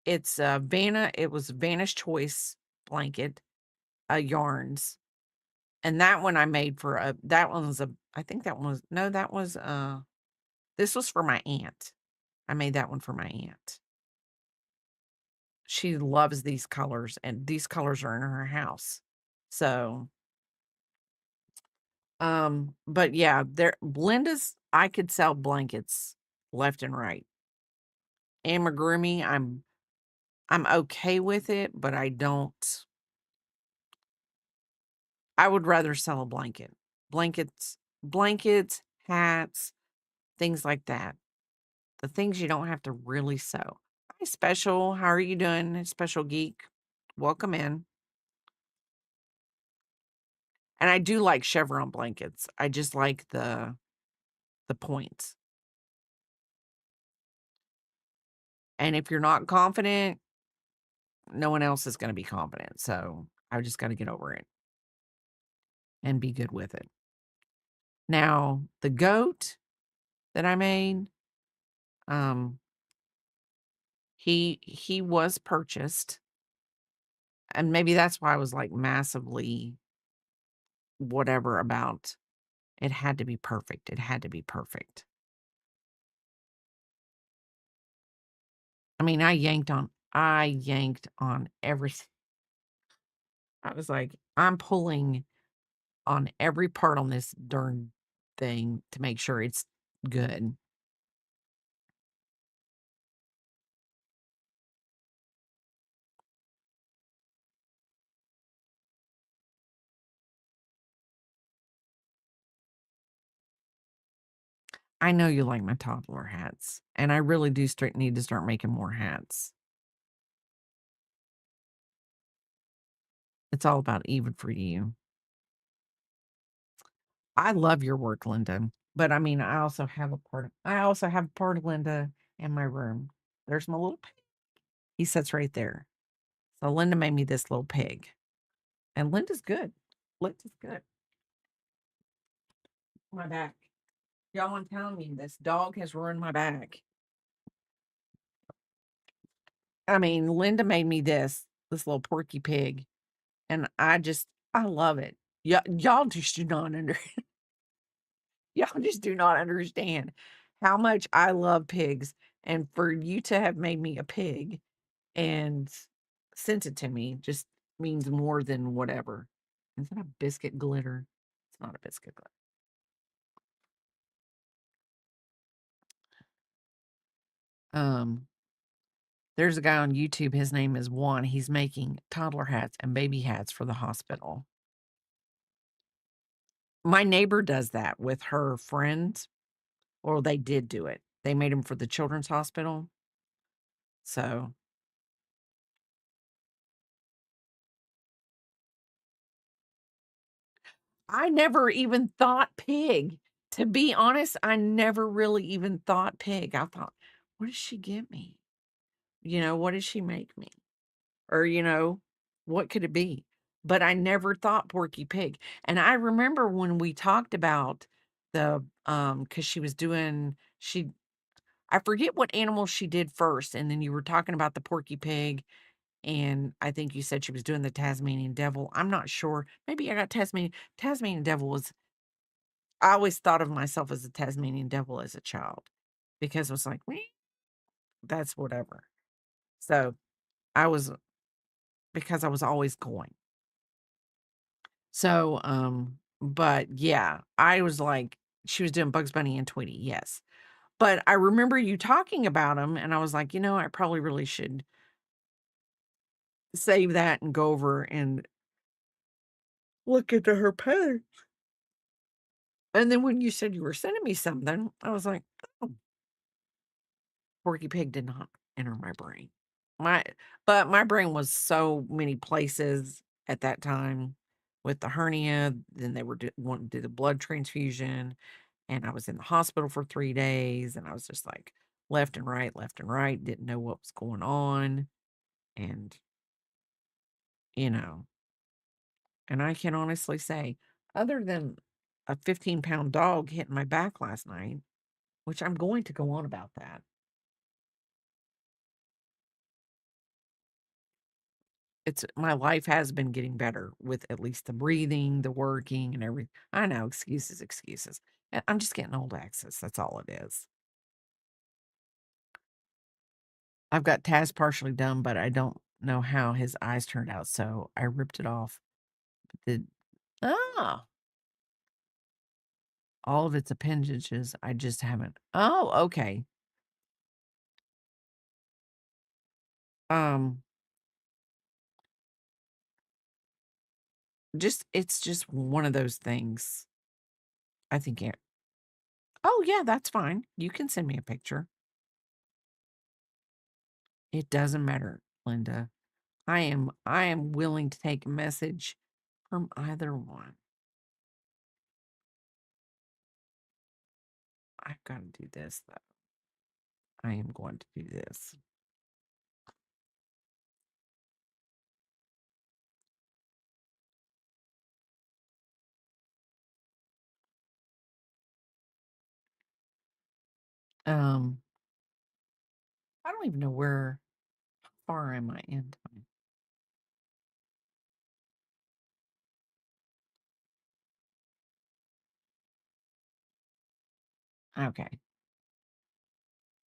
it was Vanna's Choice blanket, yarns. And that one I made for a that one was a I think that one was no, that was, this was for my aunt. I made that one for my aunt. She loves these colors, and these colors are in her house. So, but yeah, I could sell blankets left and right. Amigurumi, I'm okay with it, but I would rather sell a blanket. Blankets, hats, things like that. The things you don't have to really sew. Hi, Special. How are you doing, Special Geek? Welcome in. And I do like chevron blankets. I just like the points. And if you're not confident, no one else is going to be confident. So I just got to get over it and be good with it. Now, the goat that I made, um, he was purchased, and maybe that's why I was like massively whatever about it had to be perfect. It had to be perfect. I mean, I yanked on everything. I was like, "I'm pulling on every part on this darn thing to make sure it's good." I know you like my toddler hats, and I really do need to start making more hats. It's all about even for you. I love your work, Linda, but I mean, I also have a part of Linda in my room. There's my little pig. He sits right there. So Linda made me this little pig, and Linda's good. Linda's good. My back. Y'all, I'm telling you, this dog has ruined my back. I mean, Linda made me this little porky pig, and I love it. Y'all just do not under y'all just do not understand how much I love pigs, and for you to have made me a pig and sent it to me just means more than whatever. Is that a biscuit glitter? It's not a biscuit glitter. Um, there's a guy on YouTube, his name is Juan. He's making toddler hats and baby hats for the hospital. My neighbor does that with her friends, or they did do it. They made them for the children's hospital. So I never even thought pig. To be honest, I never really even thought pig. I thought, what did she get me? What did she make me? Or, what could it be? But I never thought Porky Pig. And I remember when we talked about because I forget what animal she did first, and then you were talking about the Porky Pig, and I think you said she was doing the Tasmanian Devil. I'm not sure. Maybe I got Tasmanian Devil was I always thought of myself as a Tasmanian Devil as a child because it was like, "Meh, that's whatever." So, I was because I was always going. So, but yeah, I was like she was doing Bugs Bunny and Tweety, yes. But I remember you talking about them, and I was like, I probably really should save that and go over and look into her page. And then when you said you were sending me something, I was like, "Oh, Porky Pig did not enter my brain." My but my brain was so many places at that time with the hernia, then they were wanting to do the blood transfusion, and I was in the hospital for 3 days, and I was just like left and right, didn't know what was going on, and, you know, and I can honestly say, other than a 15-pound dog hitting my back last night, which I'm going to go on about that, my life has been getting better with at least the breathing, the working, and everything. I know, excuses, excuses. I'm just getting old access, that's all it is. I've got Taz partially done, but I don't know how his eyes turned out, so I ripped it off. The Oh, all of its appendages, I just haven't okay. Um, it's just one of those things. I think it Oh, yeah, that's fine. You can send me a picture. It doesn't matter, Linda. I am willing to take a message from either one. I've gotta do this, though. I am going to do this. Um, I don't even know how far am I in time? Okay.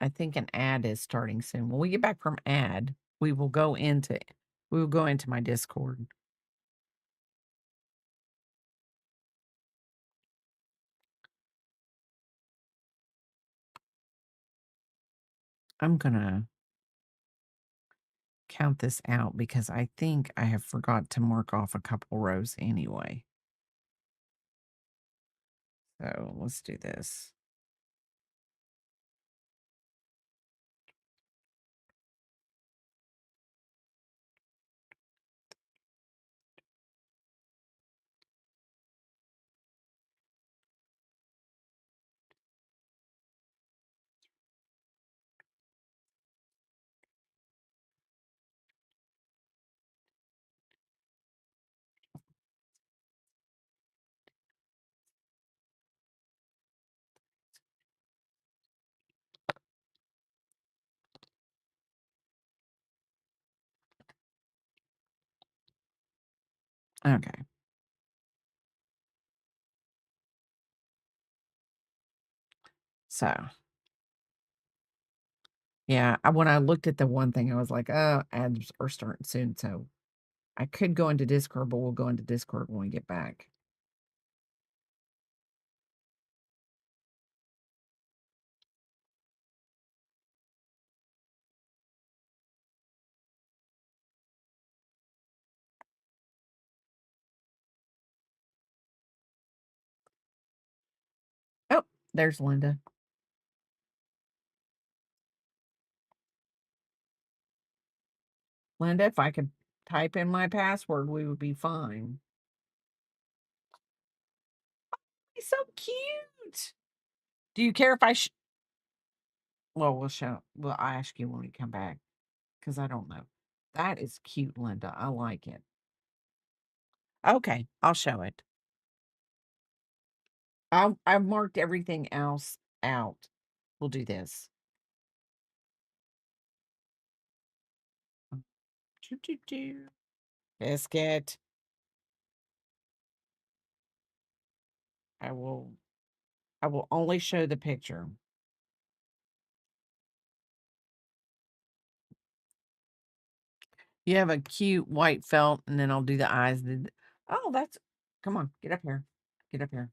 I think an ad is starting soon. When we get back from ad, we will go into my Discord. I'm gonna count this out because I think I have forgot to mark off a couple rows anyway. So let's do this. Okay. So yeah, when I looked at the one thing, I was like, oh, ads are starting soon. So I could go into Discord, but we'll go into Discord when we get back. Oh, there's Linda. Linda, if I could type in my password, we would be fine. He's so cute. Do you care if well, we'll ask you when we come back because I don't know. That is cute, Linda. I like it. Okay, I'll show it. I've marked everything else out. We'll do this. Choo, choo, choo. Biscuit. I will I will only show the picture. You have a cute white felt, and then I'll do the eyes. Oh, that's come on, get up here. Get up here.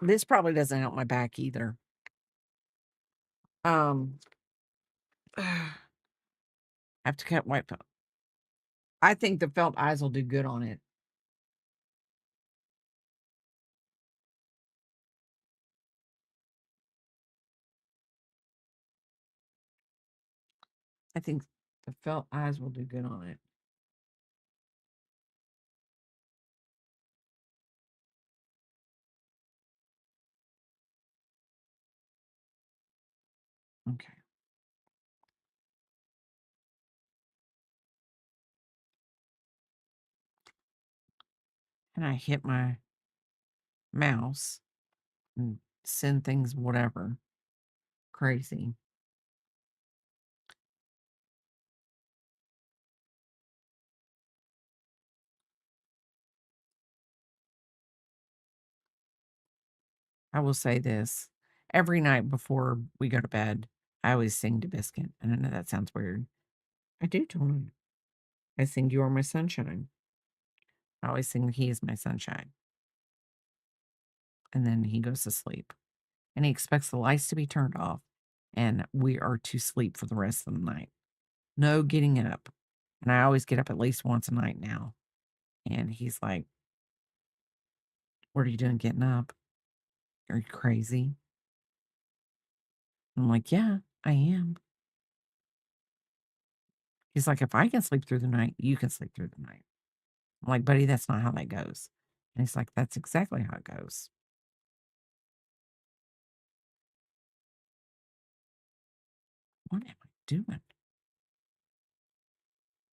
This probably doesn't help my back either. I have to cut white felt. I think the felt eyes will do good on it. I think the felt eyes will do good on it. Okay. And I hit my mouse and send things whatever crazy. I will say this every night before we go to bed, I always sing to Biscuit. And I know that sounds weird. I do, Tony. I sing You Are My Sunshine. I always sing He Is My Sunshine. And then he goes to sleep. And he expects the lights to be turned off. And we are to sleep for the rest of the night. No getting up. And I always get up at least once a night now. And he's like, what are you doing getting up? Are you crazy? I'm like, yeah, I am. He's like, if I can sleep through the night, you can sleep through the night. I'm like, buddy, that's not how that goes. And he's like, that's exactly how it goes. What am I doing?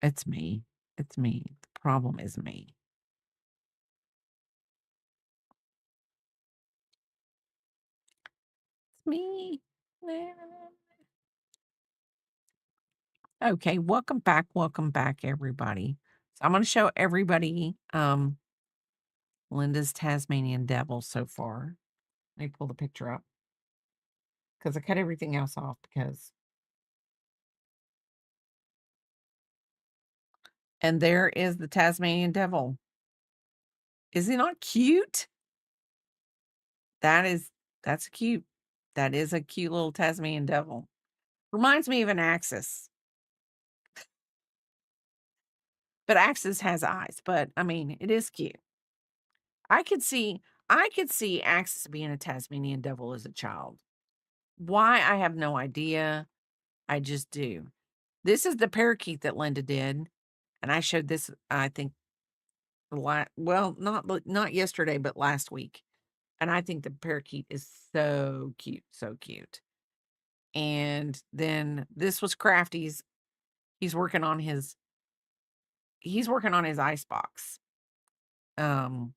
It's me. It's me. The problem is me. It's me. Okay, welcome back, everybody. So I'm going to show everybody Linda's Tasmanian Devil so far. Let me pull the picture up. because I cut everything else off because and there is the Tasmanian devil. Is he not cute? That is that's cute. That is a cute little Tasmanian devil. Reminds me of an Axis, but Axis has eyes, but I mean, it is cute. I could see I could see Axis being a Tasmanian devil as a child. Why, I have no idea. I just do. This is the parakeet that Linda did, and I showed this, I think, well, not yesterday, but last week, and I think the parakeet is so cute, so cute. And then this was Crafty's. He's working on his ice box. Um,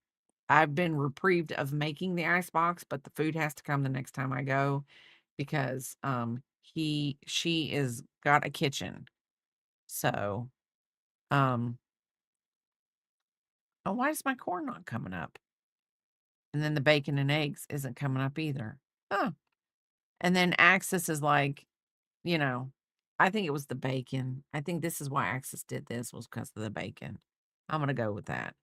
I've been reprieved of making the ice box, but the food has to come the next time I go because, she is got a kitchen. So, um oh, why is my corn not coming up? And then the bacon and eggs isn't coming up either. Huh. And then Axis is like, you know, I think it was the bacon. I think this is why Axis did this was because of the bacon. I'm gonna go with that.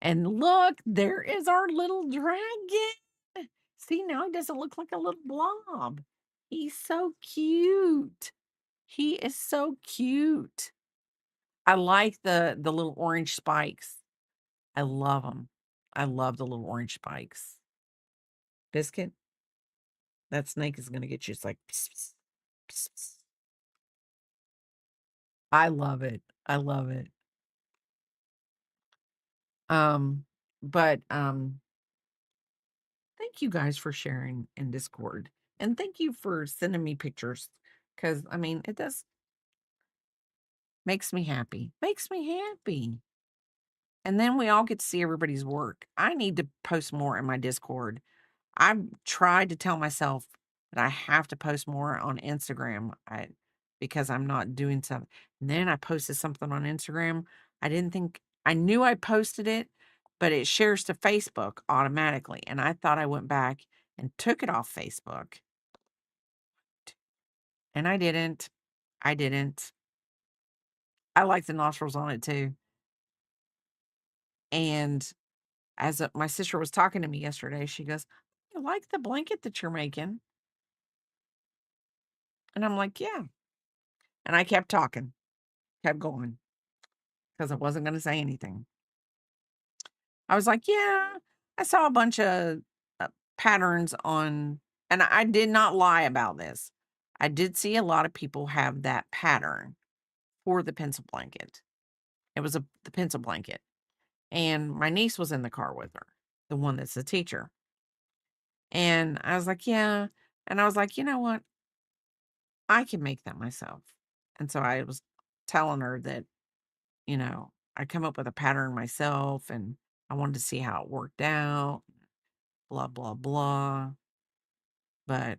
And look, there is our little dragon. See, now he doesn't look like a little blob. He's so cute. He is so cute. I like the little orange spikes. I love them. I love the little orange spikes. Biscuit, that snake is gonna get you. It's like, "Psst, psst, psst, psst." I love it. I love it. Um, but thank you guys for sharing in Discord, and thank you for sending me pictures, because I mean, it does makes me happy. Makes me happy. And then we all get to see everybody's work. I need to post more in my Discord. I've tried to tell myself that I have to post more on Instagram, because I'm not doing something. And then I posted something on Instagram. I didn't think I knew I posted it, but it shares to Facebook automatically. And I thought I went back and took it off Facebook. And I didn't. I didn't. I like the nostrils on it too. And my sister was talking to me yesterday, she goes, "I like the blanket that you're making." And I'm like, "Yeah." And I kept talking, kept going, because I wasn't gonna say anything. I was like, "Yeah, I saw a bunch of, patterns on," and I did not lie about this. I did see a lot of people have that pattern for the pencil blanket. It was the pencil blanket, and my niece was in the car with her, the one that's a teacher. And I was like, "Yeah." And I was like, "You know what? I can make that myself." And so I was telling her that, I come up with a pattern myself and I wanted to see how it worked out, blah, blah, blah. But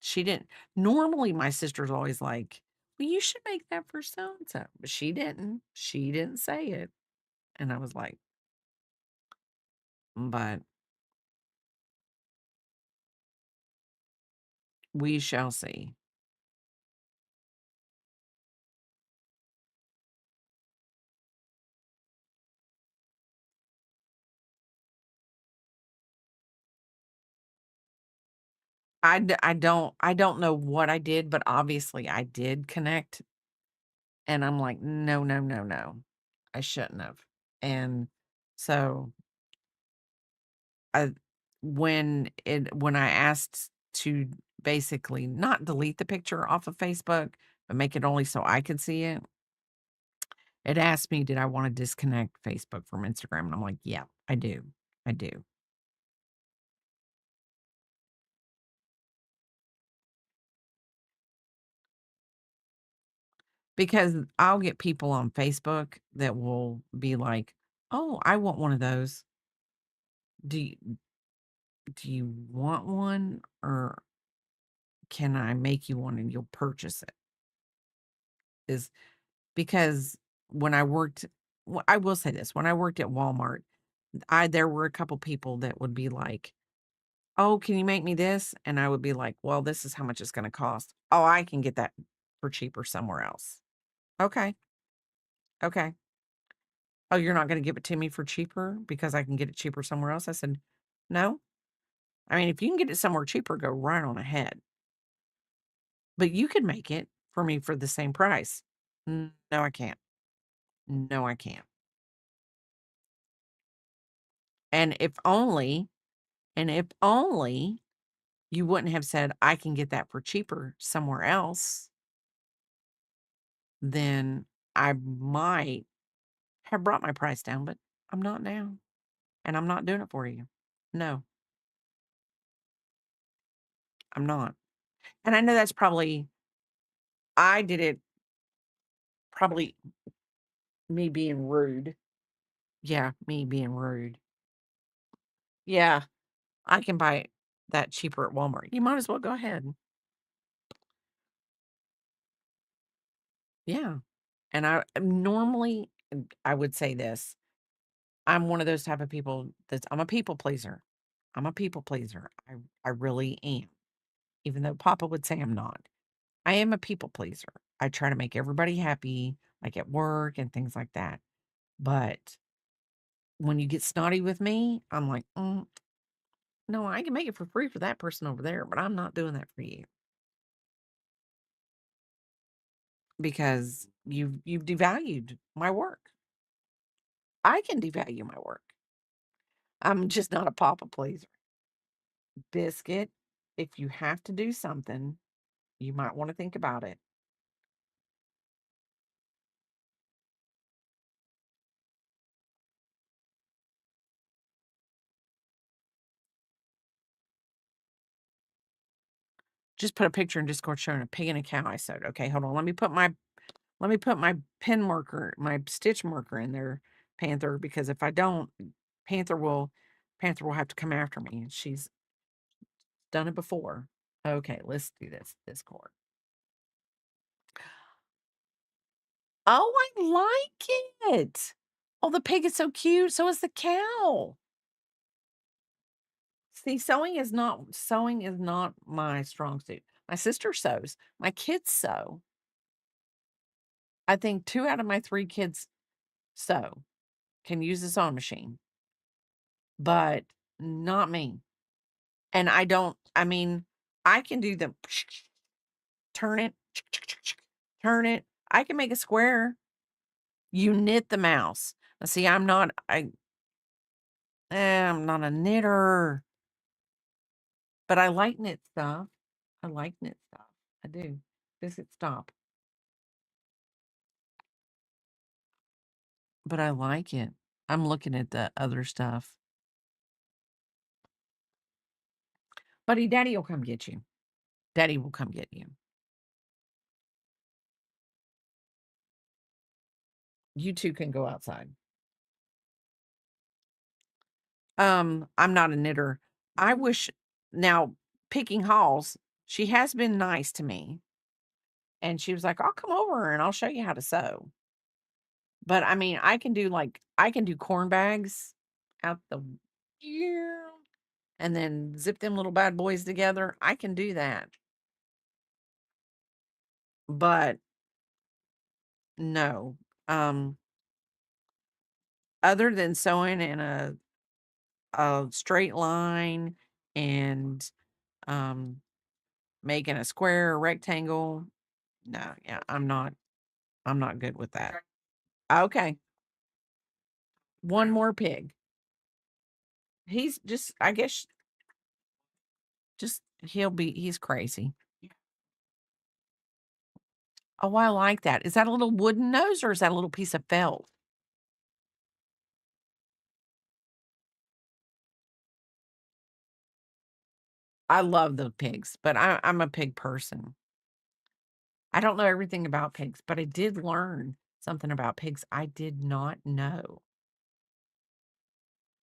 she didn't. Normally, my sister's always like, "Well, you should make that for so and so." But she didn't. She didn't say it. And I was like, but we shall see. I don't know what I did, but obviously I did connect. And I'm like, no, no, no, no. I shouldn't have. And so I when I asked to basically not delete the picture off of Facebook, but make it only so I could see it, it asked me, did I want to disconnect Facebook from Instagram? And I'm like, yeah, I do. I do. Because I'll get people on Facebook that will be like, "Oh, I want one of those. Do you, do you want one, or can I make you one and you'll purchase it?" Is because when I worked, I will say this, when I worked at Walmart, there were a couple people that would be like, "Oh, can you make me this?" And I would be like, "Well, this is how much it's gonna cost." "Oh, I can get that for cheaper somewhere else." "Okay, okay." "Oh, you're not gonna give it to me for cheaper because I can get it cheaper somewhere else?" I said, "No. I mean, if you can get it somewhere cheaper, go right on ahead. But you could make it for me for the same price." No, I can't. No, I can't." And if only you wouldn't have said, "I can get that for cheaper somewhere else," then I might have brought my price down, but I'm not now, and I'm not doing it for you. No, I'm not. And I know that's probably I did it probably me being rude. Yeah, me being rude. Yeah, I can buy that cheaper at Walmart. You might as well go ahead. Yeah. And normally, I would say this, I'm one of those type of people I'm a people pleaser. I'm a people pleaser. I really am. Even though Papa would say I'm not. I am a people pleaser. I try to make everybody happy, like at work and things like that. But when you get snotty with me, I'm like, no, I can make it for free for that person over there, but I'm not doing that for you because you've devalued my work. I can devalue my work. I'm just not a Papa pleaser. Biscuit, if you have to do something, you might want to think about it. Just put a picture in Discord showing a pig and a cow I sewed. Okay, hold on. Let me put my pen marker, my stitch marker in there, Panther, because if I don't, Panther will Panther will have to come after me, and she's done it before. Okay, let's do this. Discord. Oh, I like it. Oh, the pig is so cute. So is the cow. See, sewing is not my strong suit. My sister sews. My kids sew. I think 2 out of my 3 kids sew, can use the sewing machine, but not me. And I mean, I can do the turn it, turn it. I can make a square. You knit the mouse. Now see, I'm not a knitter, but I like knit stuff. I like knit stuff. I do. Visit stop. But I like it. I'm looking at the other stuff. Buddy, daddy will come get you. Daddy will come get you. You 2 can go outside. I'm not a knitter. I wish now picking hauls, she has been nice to me, and she was like, "I'll come over and I'll show you how to sew." But I mean, I can do corn bags out the yeah, and then zip them little bad boys together. I can do that. But no. Um, other than sewing in a straight line and making a square or rectangle, no, yeah, I'm not good with that. Okay, one more pig. He's just I guess just he's crazy. Oh, I like that. Is that a little wooden nose or is that a little piece of felt? I love the pigs, but I'm a pig person. I don't know everything about pigs, but I did learn something about pigs I did not know.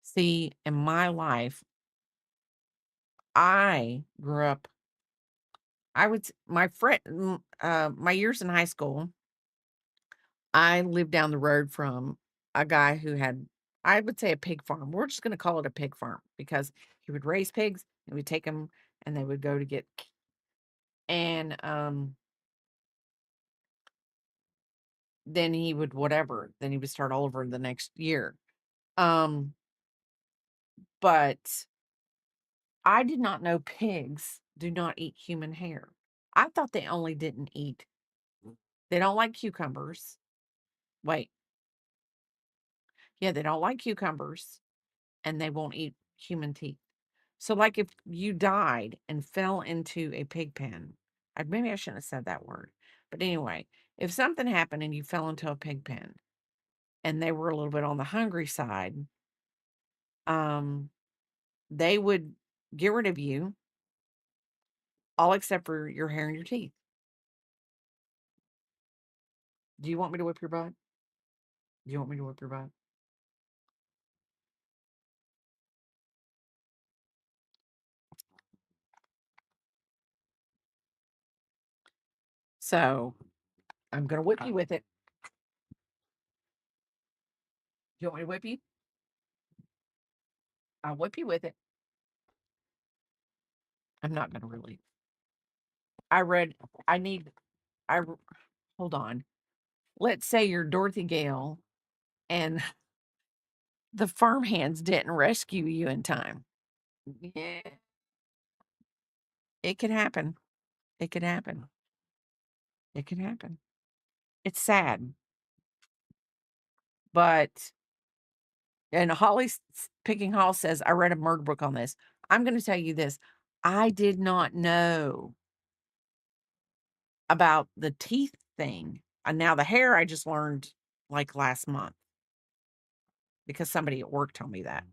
See, in my life, I grew up I would s my friend my years in high school, I lived down the road from a guy who had I would say a pig farm. We're just gonna call it a pig farm because he would raise pigs and we'd take them and they would go to get and then he would whatever. Then he would start all over the next year. Um, but I did not know pigs do not eat human hair. I thought they only didn't eat. They don't like cucumbers. Wait, yeah, they don't like cucumbers and they won't eat human teeth. So, like, if you died and fell into a pig pen, maybe I shouldn't have said that word. But anyway, if something happened and you fell into a pig pen and they were a little bit on the hungry side, um, they would get rid of you, all except for your hair and your teeth. Do you want me to whip your butt? Do you want me to whip your butt? So I'm gonna whip you with it. Do you want me to whip you? I'll whip you with it. I'm not gonna really. I read. I need. I hold on. Let's say you're Dorothy Gale and the farmhands didn't rescue you in time. Yeah, it could happen. It could happen. It could happen. It's sad, but and Picking Hall says, I read a murder book on this. I'm going to tell you this. I did not know about the teeth thing. And now the hair I just learned like last month because somebody at work told me that.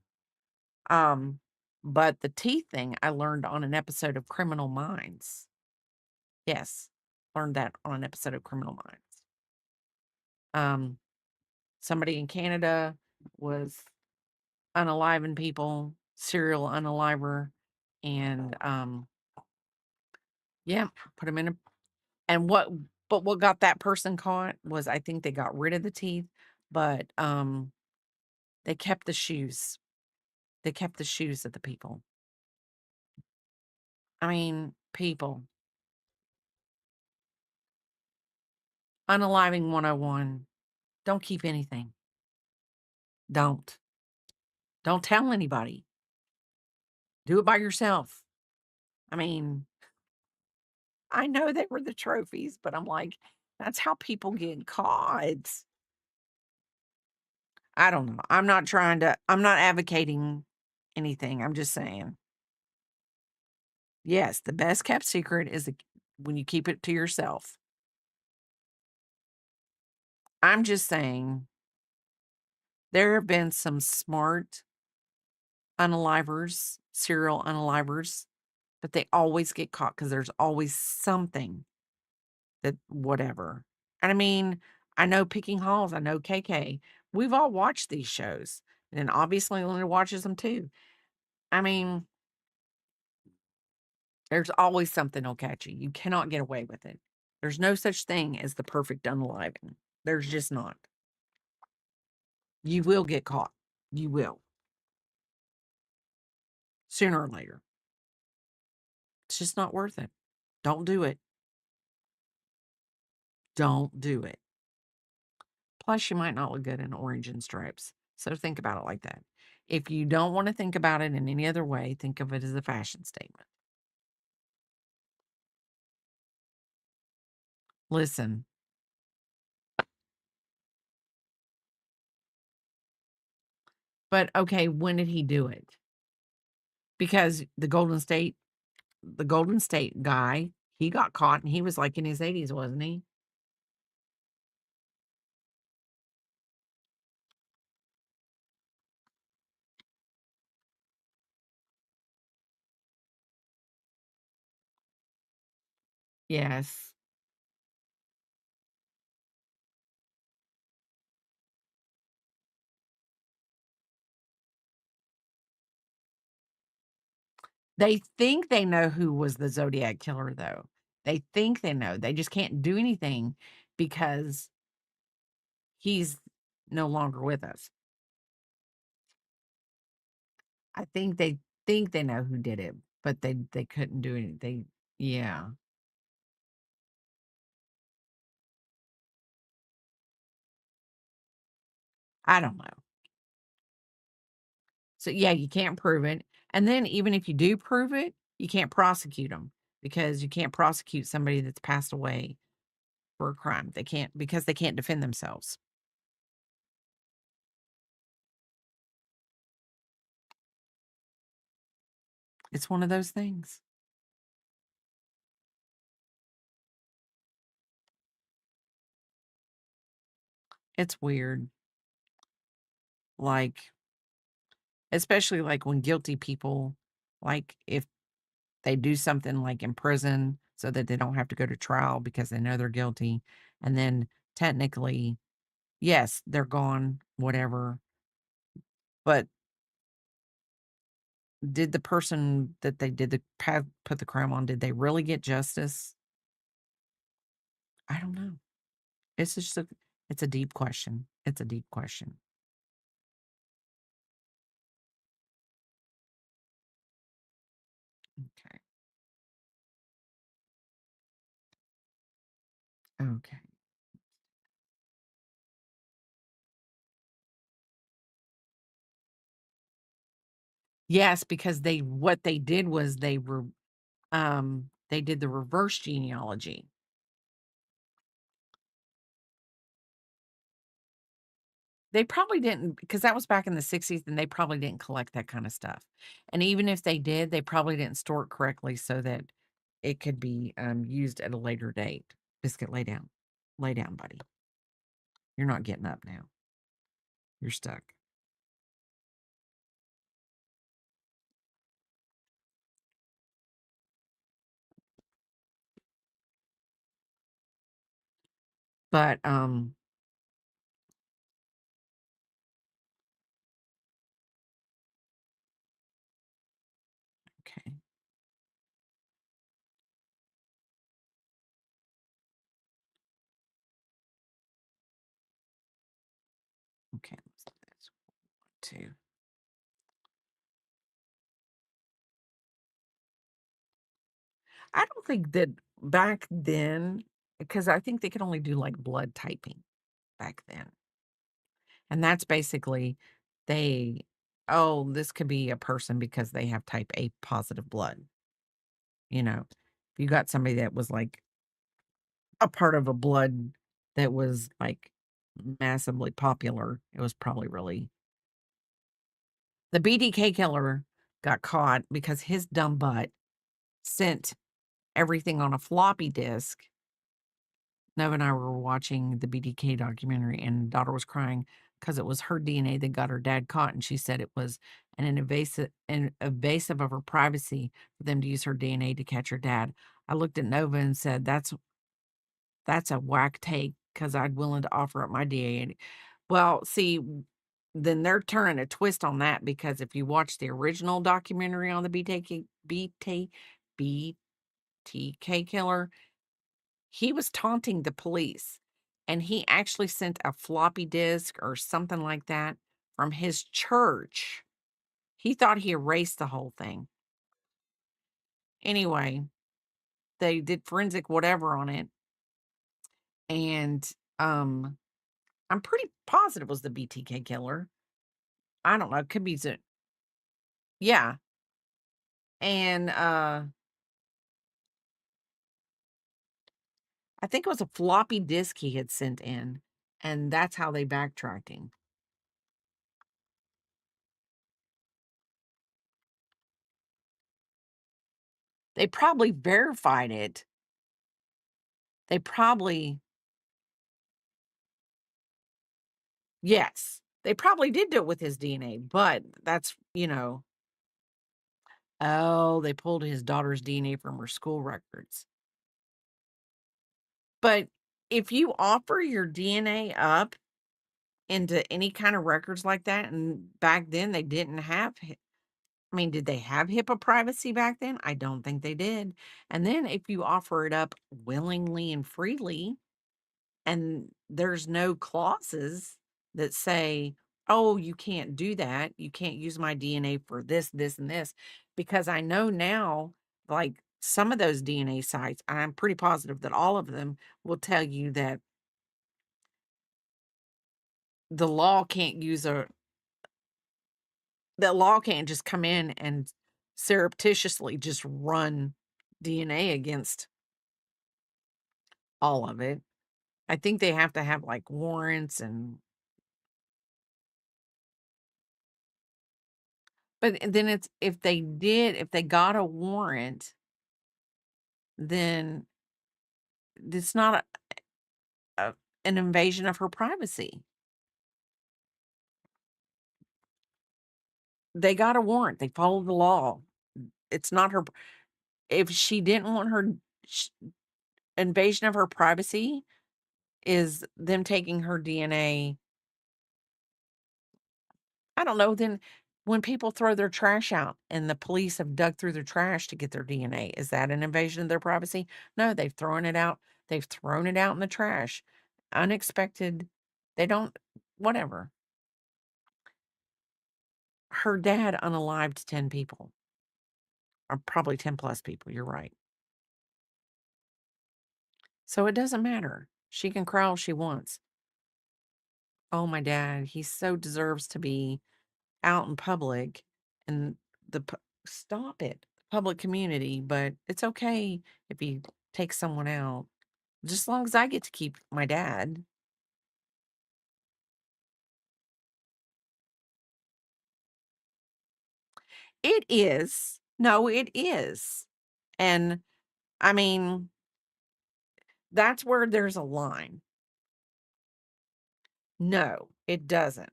But the teeth thing I learned on an episode of Criminal Minds. Yes, learned that on an episode of Criminal Minds. Somebody in Canada was unaliving people, serial unaliver, and yeah, put them in a and what got that person caught was I think they got rid of the teeth, but they kept the shoes. They kept the shoes of the people. I mean, people. Unaliving 101. Don't keep anything. Don't. Don't tell anybody. Do it by yourself. I mean, I know they were the trophies, but I'm like, that's how people get caught. I don't know. I'm not advocating anything. I'm just saying. Yes, the best kept secret is when you keep it to yourself. I'm just saying there have been some smart unalivers, serial unalivers, but they always get caught because there's always something that whatever. And I mean, I know Picking Halls, I know KK. We've all watched these shows. And obviously Linda watches them too. I mean, there's always something that'll catch you. You cannot get away with it. There's no such thing as the perfect unaliving. There's just not. You will get caught. You will. Sooner or later. It's just not worth it. Don't do it. Don't do it. Plus, you might not look good in orange and stripes. So think about it like that. If you don't want to think about it in any other way, think of it as a fashion statement. Listen, but okay, when did he do it? Because the Golden State guy, he got caught and he was like in his 80s, wasn't he? Yes. They think they know who was the Zodiac killer, though. They think they know. They just can't do anything because he's no longer with us. I think they know who did it, but they couldn't do it. Yeah. I don't know. So, yeah, you can't prove it, and then even if you do prove it, you can't prosecute them because you can't prosecute somebody that's passed away for a crime. They can't because they can't defend themselves. It's one of those things. It's weird, like, especially, like, when guilty people like, if they do something, like, in prison so that they don't have to go to trial because they know they're guilty, and then technically, yes, they're gone, whatever, but did the person that they did the put the crime on, did they really get justice? I don't know. It's just it's a deep question. It's a deep question. Okay. Okay. Yes, because they what they did was they did the reverse genealogy. They probably didn't because that was back in the '60s, and they probably didn't collect that kinda stuff. And even if they did, they probably didn't store it correctly so that it could be, used at a later date. Biscuit, lay down. Lay down, buddy. You're not getting up now. You're stuck. But, okay, okay, let's do this. 2. I don't think that back then because I think they could only do, like, blood typing back then, and that's basically they, "Oh, this could be a person because they have type A positive blood," you know? If you got somebody that was, like, a part of a blood that was, like, massively popular, it was probably really the BDK killer got caught because his dumb butt sent everything on a floppy disk. Nova and I were watching the BDK documentary, and daughter was crying because it was her DNA that got her dad caught, and she said it was an invasive of her privacy for them to use her DNA to catch her dad. I looked at Nova and said, "That's a whack take because 'cause I'd willing to offer up my DNA." Well, see, then they're turning a twist on that because if you watch the original documentary on the BTK killer, he was taunting the police, and he actually sent a floppy disk or something like that from his church. He thought he erased the whole thing. Anyway, they did forensic whatever on it, and, I'm pretty positive it was the BTK killer. I don't know, it could be yeah, and, I think it was a floppy disk he had sent in, and that's how they backtracked him. They probably verified it. They probably yes, they probably did do it with his DNA, but that's oh, they pulled his daughter's DNA from her school records. But if you offer your DNA up into any kind of records like that, and back then they didn't have I mean, did they have HIPAA privacy back then? I don't think they did. And then if you offer it up willingly and freely, and there's no clauses that say "Oh, you can't do that. You can't use my DNA for this, this, and this," because I know now, like, some of those DNA sites, and I'm pretty positive that all of them will tell you that the law can't use a the law can't just come in and surreptitiously just run DNA against all of it. I think they have to have, like, warrants and but then it's if they got a warrant, then it's not a an invasion of her privacy. They got a warrant, they followed the law. It's not her if she didn't want her sh invasion of her privacy is them taking her DNA. I don't know, then when people throw their trash out and the police have dug through their trash to get their DNA, is that an invasion of their privacy? No, they've thrown it out in the trash. Unexpected. They don't whatever. Her dad unalived 10 people, or probably 10 plus people, you're right. So it doesn't matter. She can cry all she wants. Oh, my dad, he so deserves to be out in public and the pu stop it, public community, but it's okay if he takes someone out, just as long as I get to keep my dad. It is. No, it is. And, I mean, that's where there's a line. No, it doesn't.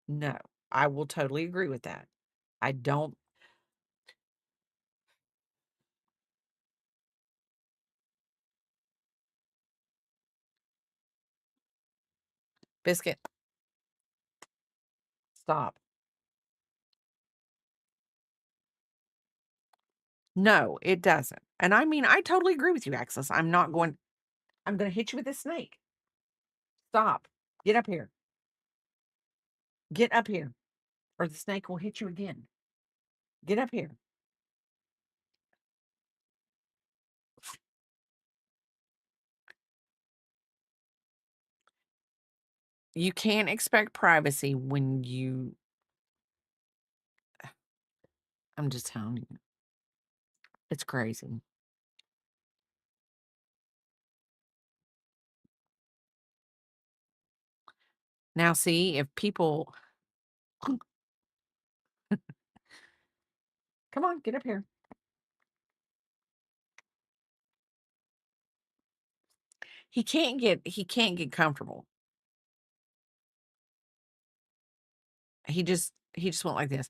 No, I will totally agree with that. I don't Biscuit, stop. No, it doesn't. And I mean, I totally agree with you, Axis. I'm gonna hit you with this snake. Stop. Get up here. Get up here, or the snake will hit you again. Get up here. You can't expect privacy when I'm just telling you, it's crazy. Now, see, if people come on, get up here. He can't get comfortable. He just went like this.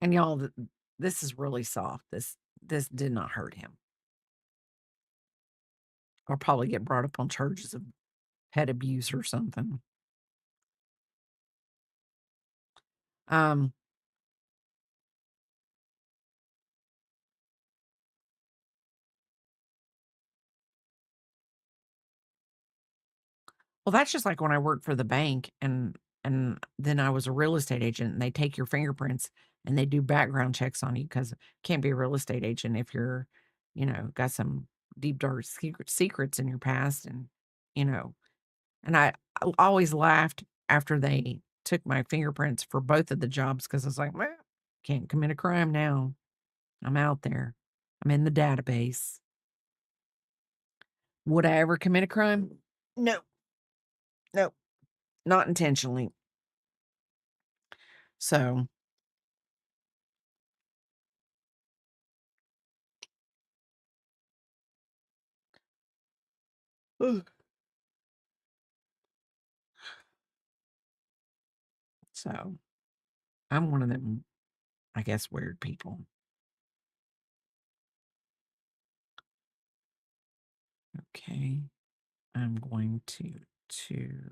And y'all, this is really soft. This did not hurt him. Or probably get brought up on charges of pet abuse or something. Um, well, that's just like when I worked for the bank and then I was a real estate agent and they take your fingerprints and they do background checks on you because can't be a real estate agent if you're, got some deep dark secrets in your past and you know, and I always laughed after they took my fingerprints for both of the jobs because I was like, well, can't commit a crime now. I'm out there. I'm in the database. Would I ever commit a crime? No, no, not intentionally. So, ugh, so I'm one of them, I guess, weird people. Okay. I'm going to two,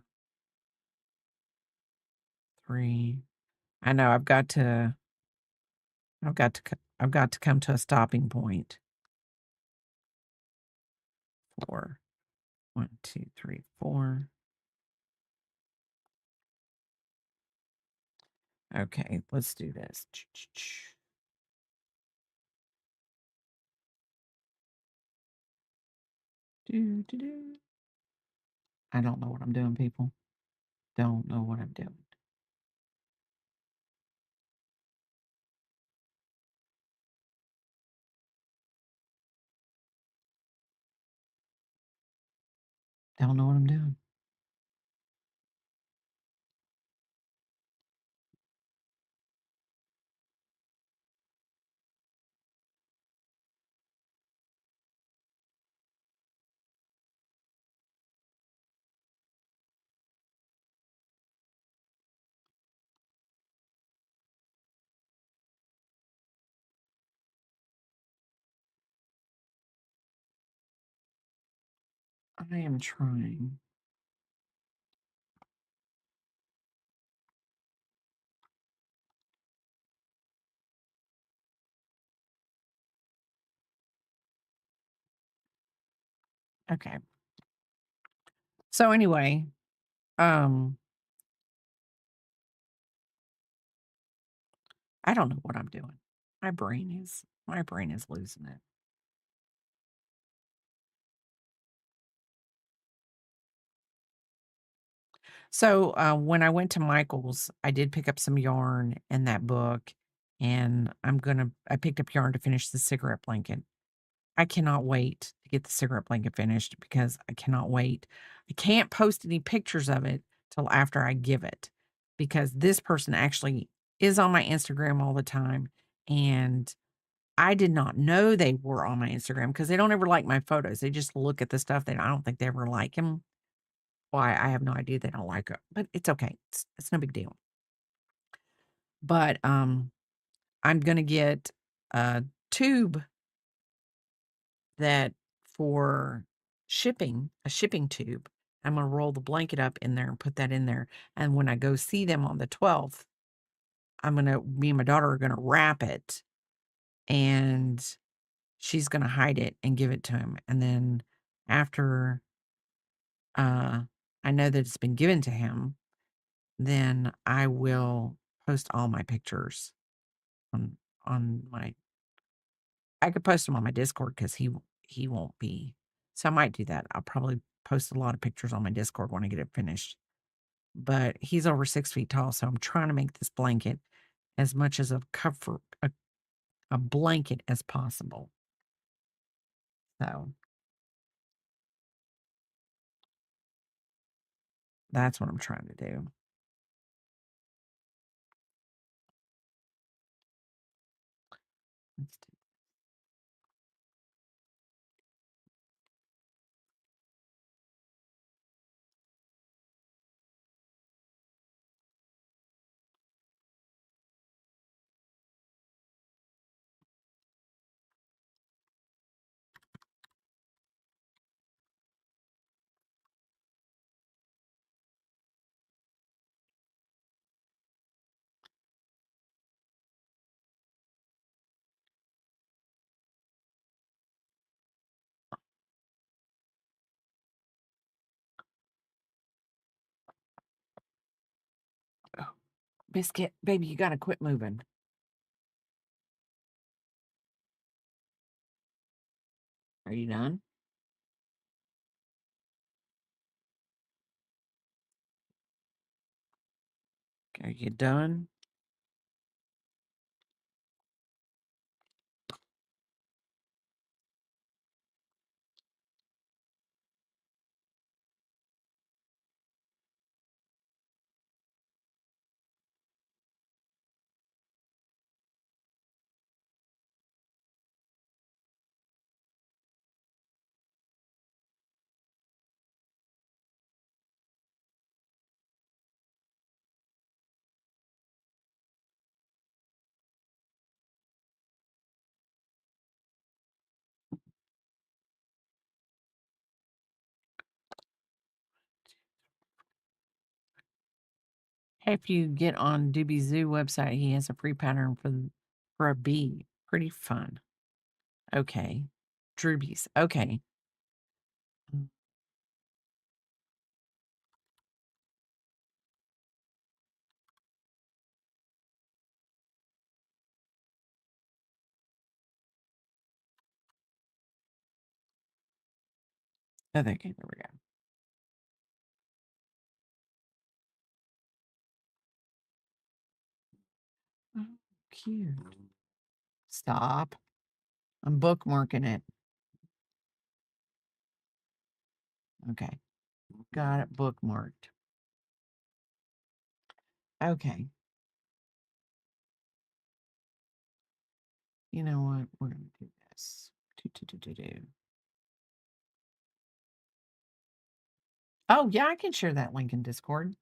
three. I know I've got to come to a stopping point. 4. 1, 2, 3, 4. Okay, let's do this. I don't know what I'm doing, people. Don't know what I'm doing. Don't know what I'm doing. I am trying. Okay. So anyway, I don't know what I'm doing. My brain is losing it. So when I went to Michael's, I did pick up some yarn and that book, and I picked up yarn to finish the cigarette blanket. I cannot wait to get the cigarette blanket finished because I cannot wait. I can't post any pictures of it till after I give it because this person actually is on my Instagram all the time. And I did not know they were on my Instagram because they don't ever like my photos. They just look at the stuff that I don't think they ever like them. Why? I have no idea they don't like it, but it's okay. It's no big deal. But I'm gonna get a tube that for shipping, a shipping tube. I'm gonna roll the blanket up in there and put that in there. And when I go see them on the 12th, me and my daughter are gonna wrap it and she's gonna hide it and give it to him. And then after uh I know that it's been given to him, then I will post all my pictures on on my I could post them on my Discord because he won't be. So I might do that. I'll probably post a lot of pictures on my Discord when I get it finished. But he's over 6 feet tall, so I'm trying to make this blanket as much as a blanket as possible. So that's what I'm trying to do. Let's do oh, Biscuit, baby, you gotta quit moving. Are you done? Are you done? If you get on Doobie Zoo website, he has a free pattern for a bee. Pretty fun. Okay. Droobies. Okay. Okay, there we go. Oh, cute. Stop. I'm bookmarking it. Okay. Got it bookmarked. Okay. You know what? We're going to do this. Do. Oh, yeah, I can share that link in Discord.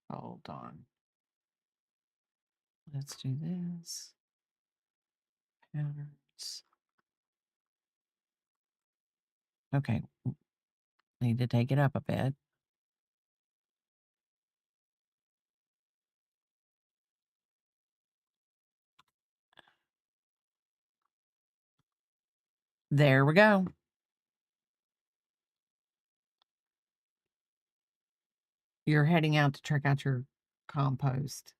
Hold on. Let's do this. Patterns. Okay. Need to take it up a bit. There we go. You're heading out to check out your compost.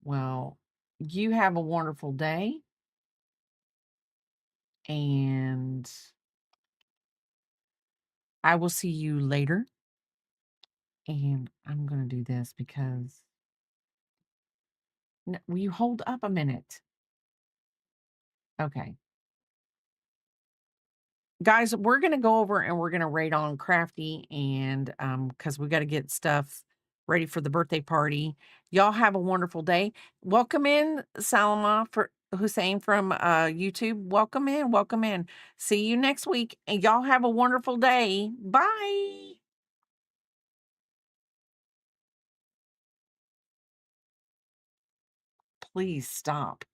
Well, you have a wonderful day. And I will see you later. And I'm going to do this because will you hold up a minute? Okay. Guys, we're going to go over and we're going to rate on Crafty and because we got to get stuff ready for the birthday party. Y'all have a wonderful day. Welcome in, Salama for Hussein from YouTube. Welcome in. Welcome in. See you next week. And y'all have a wonderful day. Bye. Please stop.